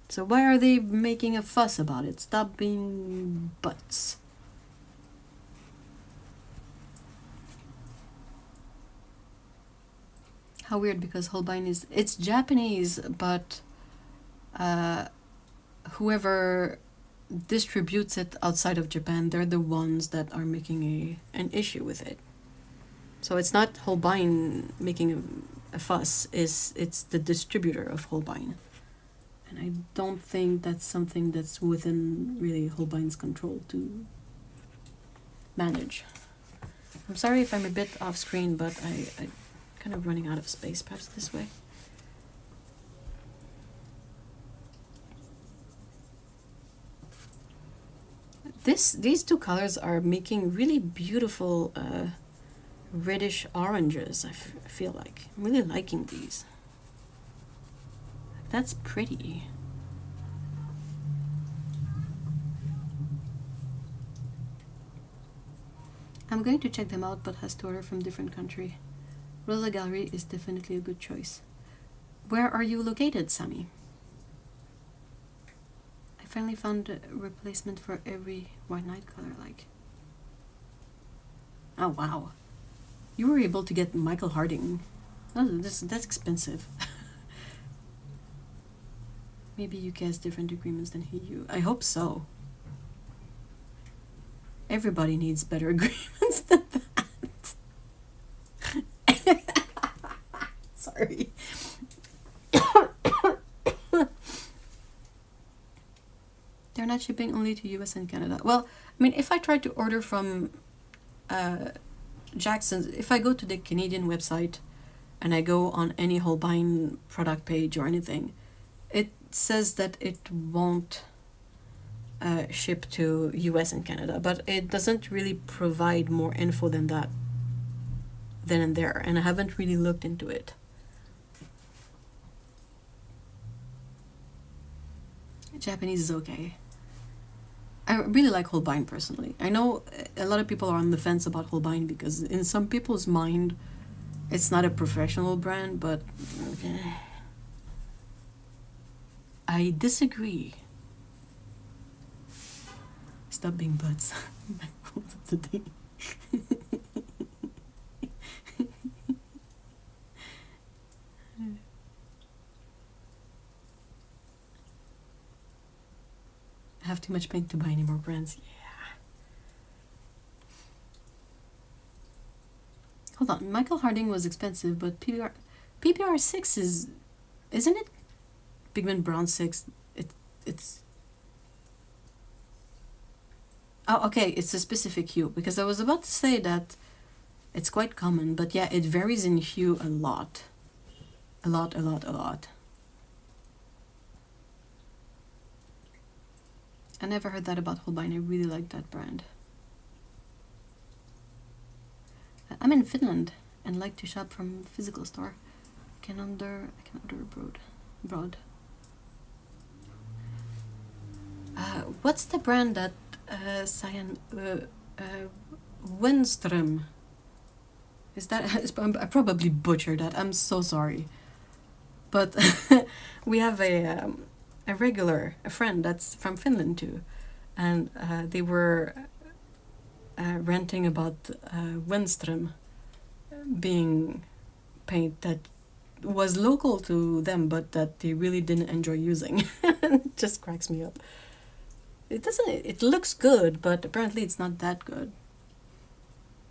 [SPEAKER 1] So why are they making a fuss about it? Stop being butts. How weird, because Holbein is, it's Japanese, but whoever distributes it outside of Japan, they're the ones that are making an issue with it. So it's not Holbein making a fuss, it's the distributor of Holbein. And I don't think that's something that's within really Holbein's control to manage. I'm sorry if I'm a bit off screen, but I'm kind of running out of space, perhaps this way. These two colors are making really beautiful reddish oranges, I feel like. I'm really liking these. That's pretty. I'm going to check them out, but has to order from different country. Rosa Gallery is definitely a good choice. Where are you located, Sammy? I finally found a replacement for every white night color I like. Oh wow. You were able to get Michael Harding. Oh, that's expensive. Maybe UK has different agreements than EU. I hope so. Everybody needs better agreements than that. Sorry. They're not shipping only to US and Canada. Well, I mean, if I try to order from Jackson's, if I go to the Canadian website and I go on any Holbein product page or anything, it says that it won't ship to US and Canada, but it doesn't really provide more info than that then and there, and I haven't really looked into it. Japanese is okay. I really like Holbein personally. I know a lot of people are on the fence about Holbein because in some people's mind it's not a professional brand, but I disagree. Stop being butts. I have too much paint to buy any more brands. Yeah. Hold on. Michael Harding was expensive, but PBr6 is, isn't it? Pigment Brown 6. It's. Oh, okay. It's a specific hue, because I was about to say that it's quite common, but yeah, it varies in hue a lot. A lot. I never heard that about Holbein. I really like that brand. I'm in Finland and like to shop from physical store. I can order abroad. What's the brand that Wenström? Is that? I probably butchered that. I'm so sorry. But we have a friend that's from Finland too, and they were ranting about Wenström being paint that was local to them, but that they really didn't enjoy using. It just cracks me up. It doesn't. It looks good, but apparently it's not that good.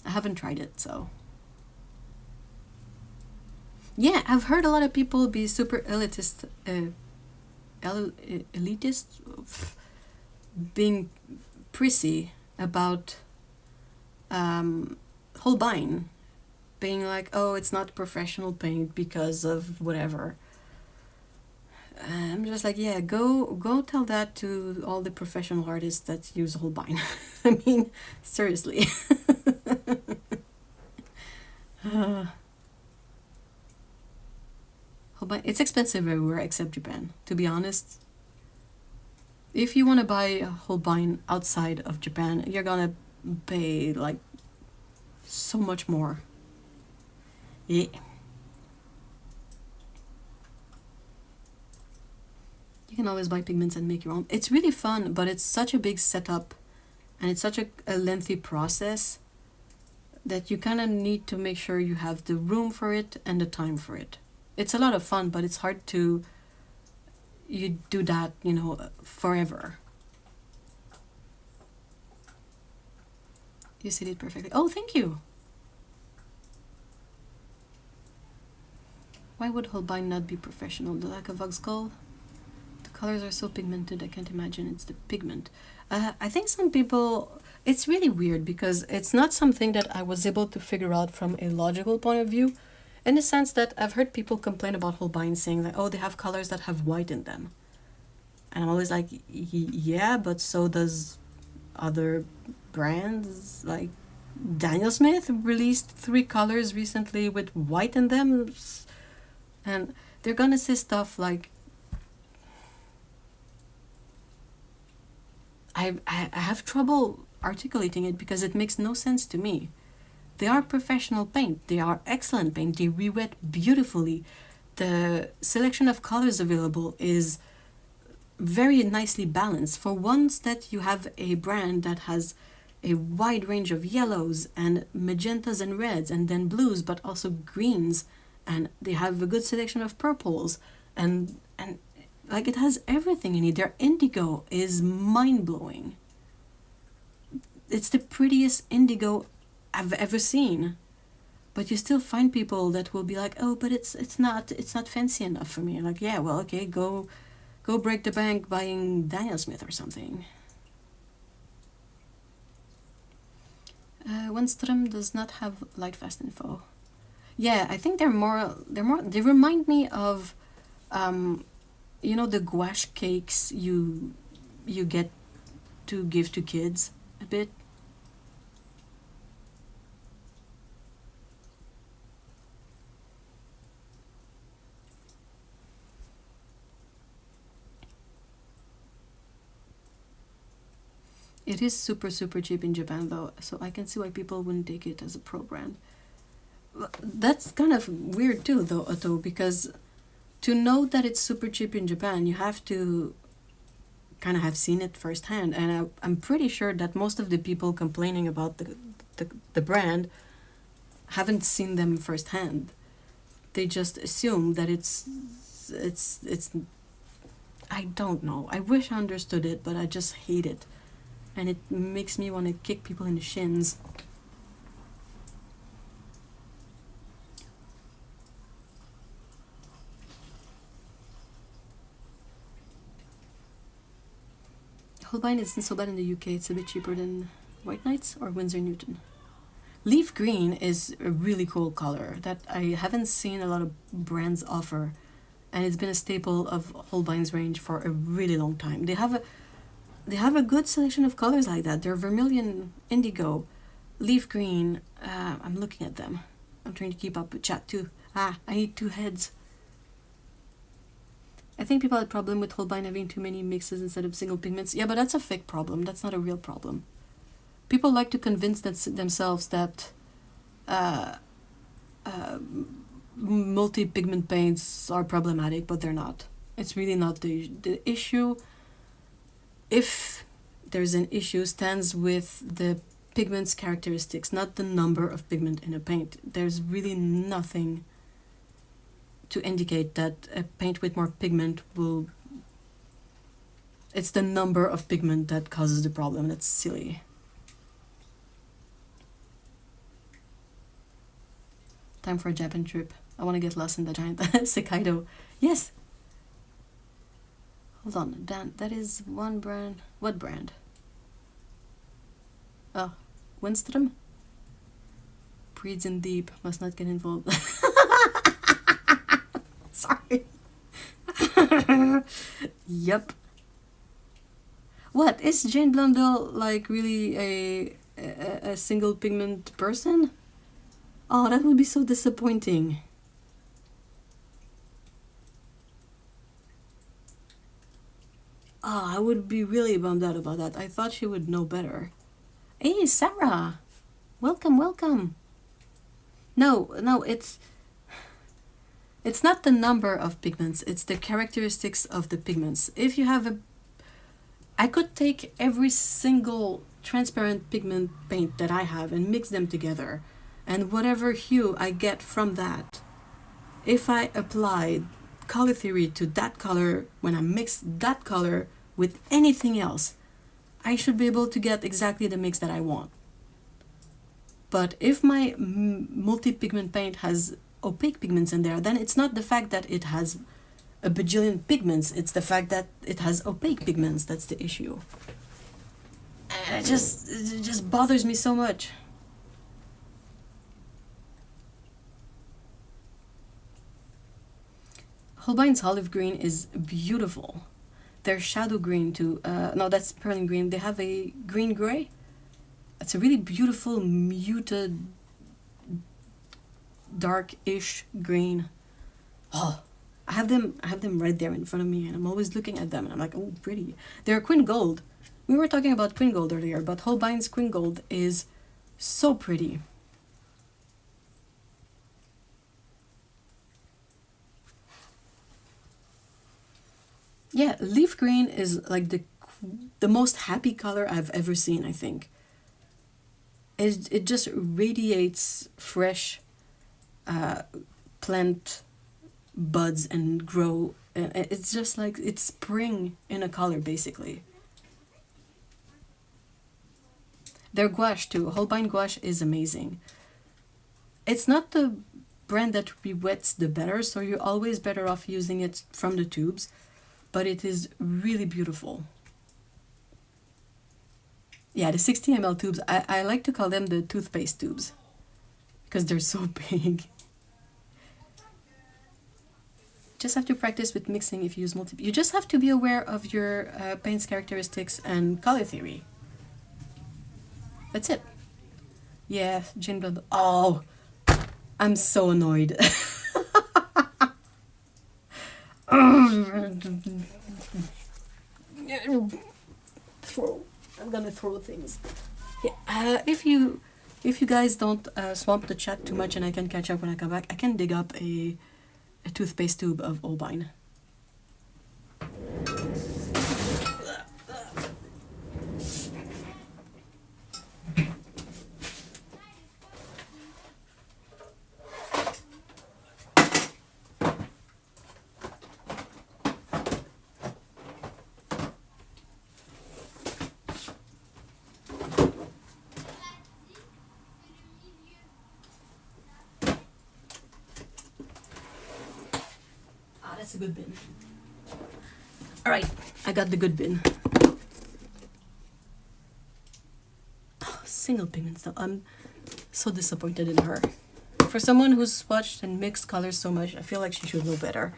[SPEAKER 1] I haven't tried it, so. Yeah, I've heard a lot of people be super elitist, being prissy about Holbein, being like, oh, it's not professional paint because of whatever. I'm just like, yeah, go tell that to all the professional artists that use Holbein. I mean, seriously. Holbein, it's expensive everywhere except Japan, to be honest. If you want to buy a Holbein outside of Japan, you're gonna pay like so much more. Yeah. You can always buy pigments and make your own. It's really fun, but it's such a big setup and it's such a lengthy process that you kind of need to make sure you have the room for it and the time for it. It's a lot of fun, but it's hard to you do that, you know, forever. You said it perfectly. Oh, thank you. Why would Holbein not be professional? The lack of Voxgull? The colors are so pigmented, I can't imagine it's the pigment. I think some people... It's really weird because it's not something that I was able to figure out from a logical point of view, in the sense that I've heard people complain about Holbein saying that, oh, they have colors that have white in them. And I'm always like, yeah, but so does other brands. Like Daniel Smith released 3 colors recently with white in them. And they're gonna say stuff like, I have trouble articulating it because it makes no sense to me. They are professional paint. They are excellent paint. They re-wet beautifully. The selection of colors available is very nicely balanced. For once that you have a brand that has a wide range of yellows and magentas and reds and then blues, but also greens, and they have a good selection of purples, and like it has everything in it. Their indigo is mind-blowing. It's the prettiest indigo I've ever seen, but you still find people that will be like, oh, but it's not fancy enough for me. Like, yeah, well, okay, go break the bank buying Daniel Smith or something. Wenström does not have light fast info. Yeah, I think they remind me of you know, the gouache cakes you get to give to kids a bit. It is super cheap in Japan though, so I can see why people wouldn't take it as a pro brand. That's kind of weird too though, because to know that it's super cheap in Japan, you have to kind of have seen it firsthand, and I'm pretty sure that most of the people complaining about the brand haven't seen them firsthand. They just assume that it's I don't know. I wish I understood it, but I just hate it. And it makes me want to kick people in the shins. Holbein isn't so bad in the UK. It's a bit cheaper than White Knights or Winsor Newton. Leaf green is a really cool color that I haven't seen a lot of brands offer, and it's been a staple of Holbein's range for a really long time. They have they have a good selection of colors like that. They're vermilion, indigo, leaf green. I'm looking at them. I'm trying to keep up with chat too. I need two heads. I think people had a problem with Holbein having too many mixes instead of single pigments. Yeah, but that's a fake problem. That's not a real problem. People like to convince themselves that multi-pigment paints are problematic, but they're not. It's really not the issue. If there's an issue, stands with the pigment's characteristics, not the number of pigment in a paint. There's really nothing to indicate that a paint with more pigment will... It's the number of pigment that causes the problem. That's silly. Time for a Japan trip. I want to get lost in the giant Sekaido. Yes! Hold on, Dan, that is one brand. What brand? Oh, Winstrom? Breeds in deep. Must not get involved. Sorry. Yep. What, is Jane Blundell like really a single pigment person? Oh, that would be so disappointing. Oh, I would be really bummed out about that. I thought she would know better. Hey, Sarah! Welcome, welcome! No, it's not the number of pigments, it's the characteristics of the pigments. If you have I could take every single transparent pigment paint that I have and mix them together, and whatever hue I get from that, if I apply color theory to that color, when I mix that color with anything else, I should be able to get exactly the mix that I want. But if my multi-pigment paint has opaque pigments in there, then it's not the fact that it has a bajillion pigments, it's the fact that it has opaque pigments that's the issue. And it just bothers me so much. Holbein's olive green is beautiful. Their shadow green too. No, that's perlin green. They have a green gray. It's a really beautiful, muted, dark-ish green. Oh, I have them right there in front of me, and I'm always looking at them, and I'm like, oh, pretty. They're Quin Gold. We were talking about Quin Gold earlier, but Holbein's Quin Gold is so pretty. Yeah, leaf green is like the most happy color I've ever seen, I think. It just radiates fresh plant buds and grow. It's just like it's spring in a color, basically. Their gouache too. Holbein gouache is amazing. It's not the brand that re-wets the better, so you're always better off using it from the tubes. But it is really beautiful. Yeah, the 60 ml tubes, I like to call them the toothpaste tubes because they're so big. Just have to practice with mixing if you use you just have to be aware of your paint's characteristics and color theory. That's it. Yeah, Jane Blood. Oh, I'm so annoyed. I'm gonna throw things. Yeah, if you guys don't swamp the chat too much and I can catch up when I come back, I can dig up a toothpaste tube of Holbein. That's a good bin. Alright, I got the good bin. Oh, single pigment stuff. I'm so disappointed in her. For someone who's swatched and mixed colors so much, I feel like she should know better.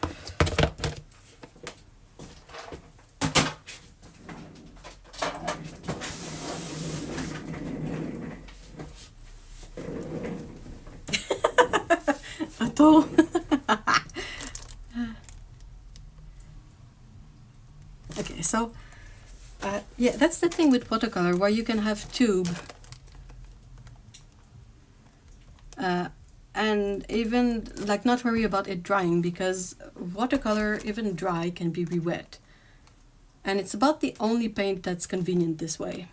[SPEAKER 1] photo. Okay, so yeah, that's the thing with watercolor, where you can have tube and even like not worry about it drying, because watercolor, even dry, can be re-wet. And it's about the only paint that's convenient this way.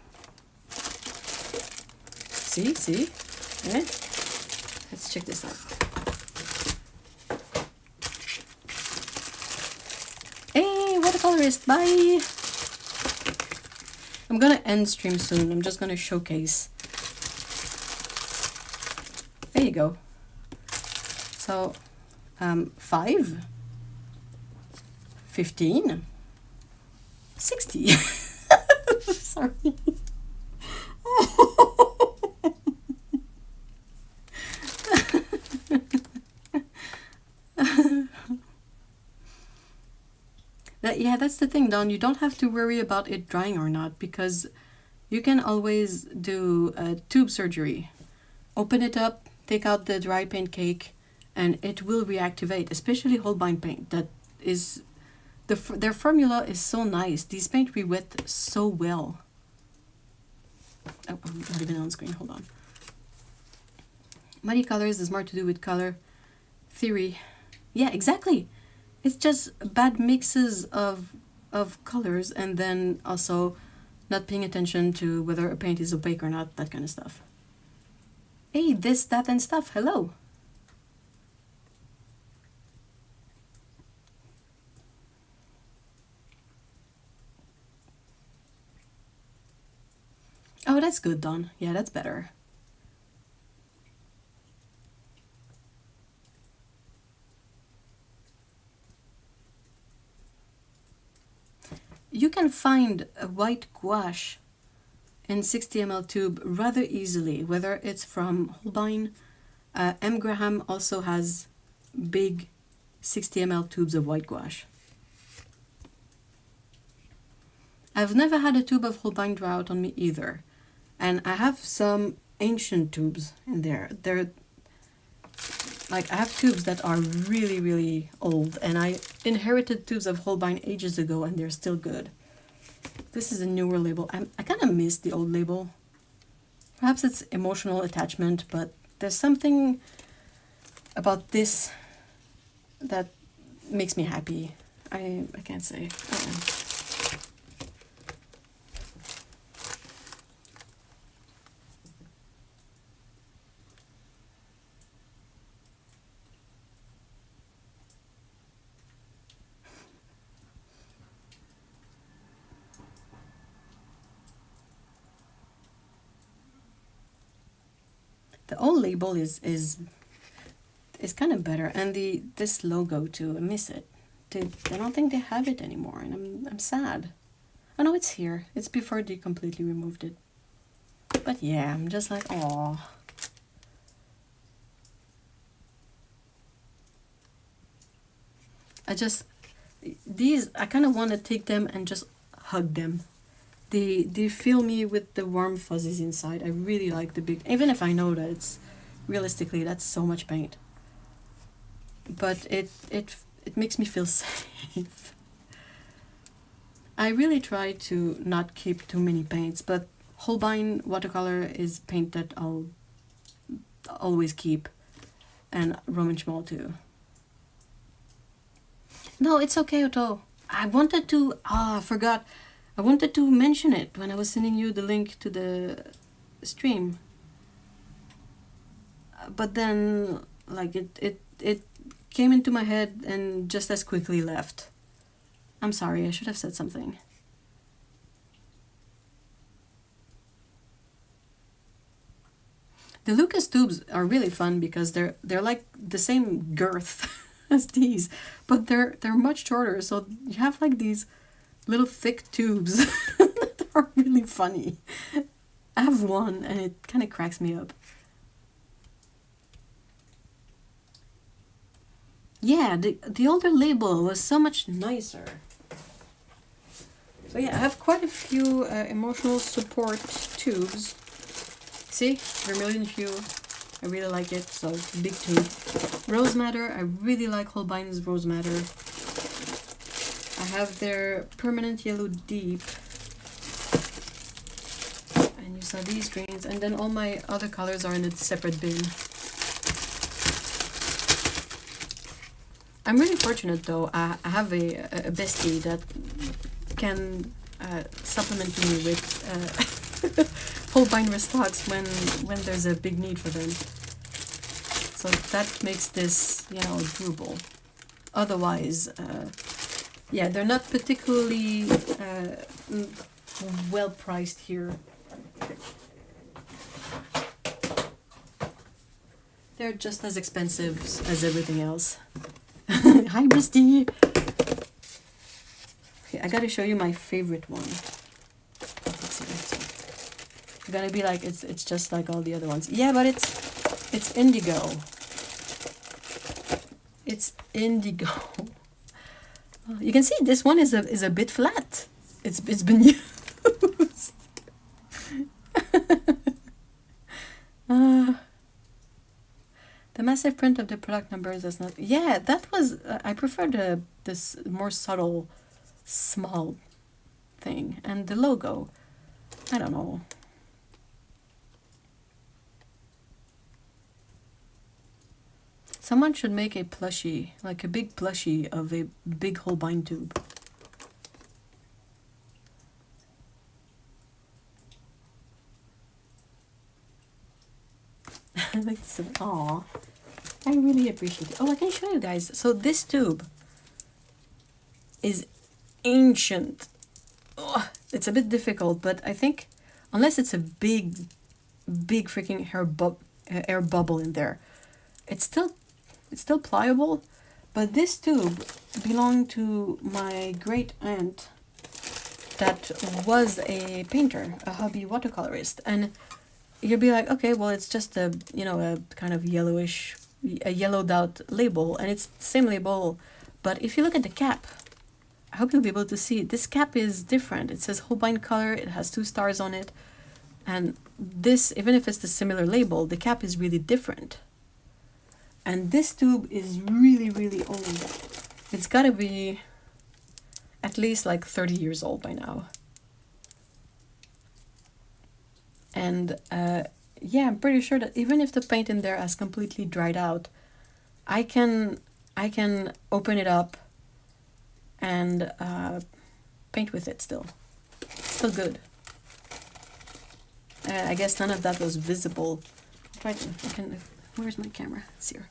[SPEAKER 1] See? Yeah. Let's check this out. Hey, watercolorist, bye! I'm gonna end stream soon. I'm just gonna showcase. There you go. So, 5, 15, 60. Sorry. Yeah, that's the thing, Dawn. You don't have to worry about it drying or not, because you can always do a tube surgery. Open it up, take out the dry paint cake, and it will reactivate, especially Holbein paint. That is, their formula is so nice. These paint re-wet so well. Oh, I'm not even on screen, hold on. Muddy colors is more to do with color theory. Yeah, exactly. It's just bad mixes of colors, and then also not paying attention to whether a paint is opaque or not, that kind of stuff. Hey, this, that, and stuff, hello. Oh, that's good, Dawn. Yeah, that's better. You can find a white gouache in 60 ml tube rather easily, whether it's from Holbein. M. Graham also has big 60 ml tubes of white gouache. I've never had a tube of Holbein dry out on me either, and I have some ancient tubes in there. They're like, I have tubes that are really, really old, and I inherited tubes of Holbein ages ago, and they're still good. This is a newer label. I kind of miss the old label. Perhaps it's emotional attachment, but there's something about this that makes me happy. I can't say. The old label is kind of better, and this logo too. I miss it. I don't think they have it anymore, and I'm sad. Oh no, it's here. It's before they completely removed it. But yeah, I'm just like, aw. I kind of want to take them and just hug them. They fill me with the warm fuzzies inside. I really like the big, even if I know that it's realistically that's so much paint, but it makes me feel safe. I really try to not keep too many paints, but Holbein watercolor is paint that I'll always keep, and Roman Schmall too. No, it's okay, Otto. I wanted to, I forgot. I wanted to mention it when I was sending you the link to the stream. But then, like, it came into my head and just as quickly left. I'm sorry, I should have said something. The Lucas tubes are really fun because they're like the same girth as these, but they're much shorter, so you have like these little thick tubes that are really funny. I have one and it kind of cracks me up. Yeah, the older label was so much nicer. So yeah, I have quite a few emotional support tubes. See, Vermilion hue. I really like it, so big tube. Rose Madder, I really like Holbein's Rose Madder. I have their Permanent Yellow Deep. And you saw these greens. And then all my other colors are in a separate bin. I'm really fortunate though. I have a bestie that can supplement me with Holbein restocks when there's a big need for them. So that makes this, you know, doable. Otherwise, yeah, they're not particularly well priced here. They're just as expensive as everything else. Hi, Misty. Okay, I gotta show you my favorite one. Let's see. It's gonna be like it's just like all the other ones. Yeah, but it's indigo. It's indigo. You can see this one is a bit flat. It's been used. The massive print of the product numbers is not. Yeah, that was. I prefer this more subtle, small thing, and the logo. I don't know. Someone should make a plushie, like a big plushie of a big Holbein tube. Like some, aw, I really appreciate it. Oh, I can show you guys. So this tube is ancient. Oh, it's a bit difficult, but I think unless it's a big freaking air bubble in there, it's still pliable. But this tube belonged to my great aunt that was a painter, a hobby watercolorist, and you'd be like, okay, well, it's just a, you know, a kind of yellowish, a yellowed out label, and it's the same label. But if you look at the cap, I hope you'll be able to see it. This cap is different. It says Holbein color. It has 2 stars on it, and this, even if it's the similar label, the cap is really different. And this tube is really old. It's gotta be at least like 30 years old by now. And yeah, I'm pretty sure that even if the paint in there has completely dried out, I can open it up and paint with it still. Still good. I guess none of that was visible. Right, I can, where's my camera? It's here.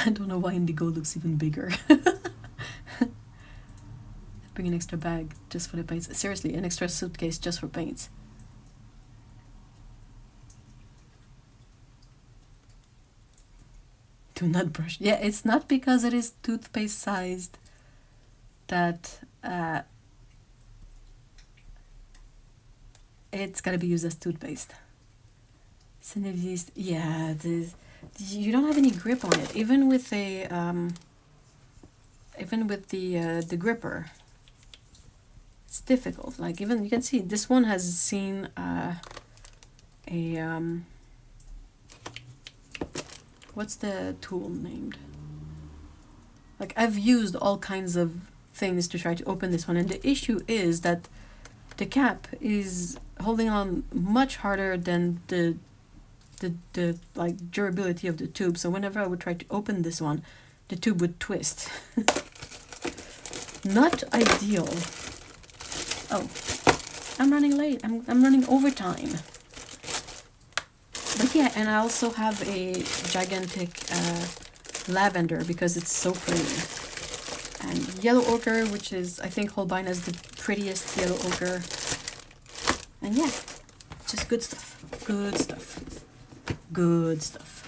[SPEAKER 1] I don't know why indigo looks even bigger. Bring an extra bag just for the paints. Seriously, an extra suitcase just for paints. Do not brush. Yeah, it's not because it is toothpaste sized that it's gotta be used as toothpaste. Yeah, you don't have any grip on it, even with a even with the gripper. It's difficult. Like, even you can see this one has seen what's the tool named? Like, I've used all kinds of things to try to open this one, and the issue is that the cap is holding on much harder than the like durability of the tube. So whenever I would try to open this one, the tube would twist. Not ideal. Oh, I'm running late. I'm running overtime. But yeah, and I also have a gigantic lavender because it's so pretty. And yellow ochre, which is, I think Holbein has the prettiest yellow ochre. And yeah, just good stuff. Good stuff. Good stuff.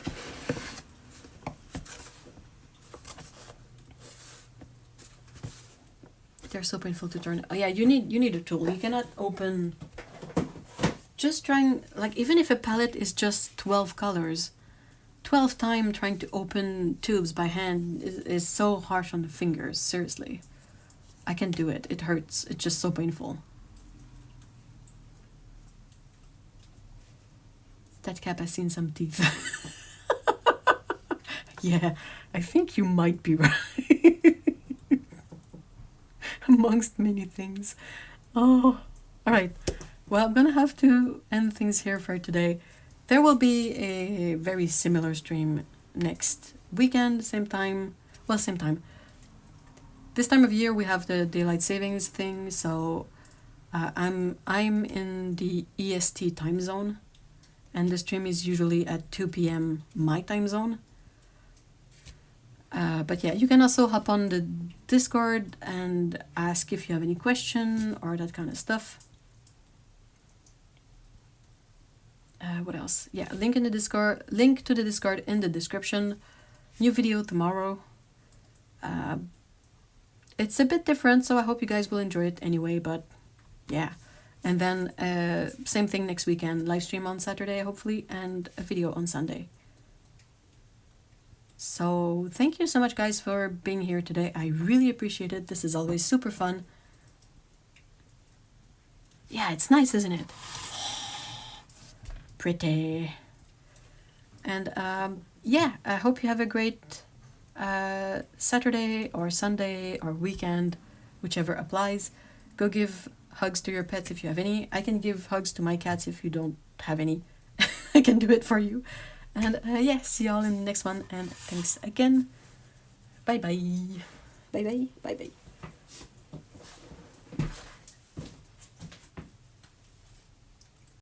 [SPEAKER 1] They're so painful to turn. Oh yeah, you need a tool. You cannot open. Just trying, like, even if a palette is just 12 colors, 12 times trying to open tubes by hand is so harsh on the fingers. Seriously, I can't do it. It hurts. It's just so painful. that cap has seen some teeth. Yeah, I think you might be right. Amongst many things. Oh, alright. Well, I'm gonna have to end things here for today. There will be a very similar stream next weekend, same time. Well, same time. This time of year we have the daylight savings thing, so I'm in the EST time zone, and the stream is usually at 2 p.m. my time zone. But yeah, you can also hop on the Discord and ask if you have any question or that kind of stuff. What else? Yeah, link to the Discord in the description. New video tomorrow. It's a bit different, so I hope you guys will enjoy it anyway, but yeah. And then same thing next weekend, live stream on Saturday hopefully, and a video on Sunday. So thank you so much guys for being here today. I really appreciate it. This is always super fun. Yeah, it's nice, isn't it? Pretty. And yeah, I hope you have a great Saturday or Sunday or weekend, whichever applies. Go give hugs to your pets if you have any. I can give hugs to my cats if you don't have any. I can do it for you. And yeah, see y'all in the next one, and thanks again. Bye bye. Bye bye. Bye bye.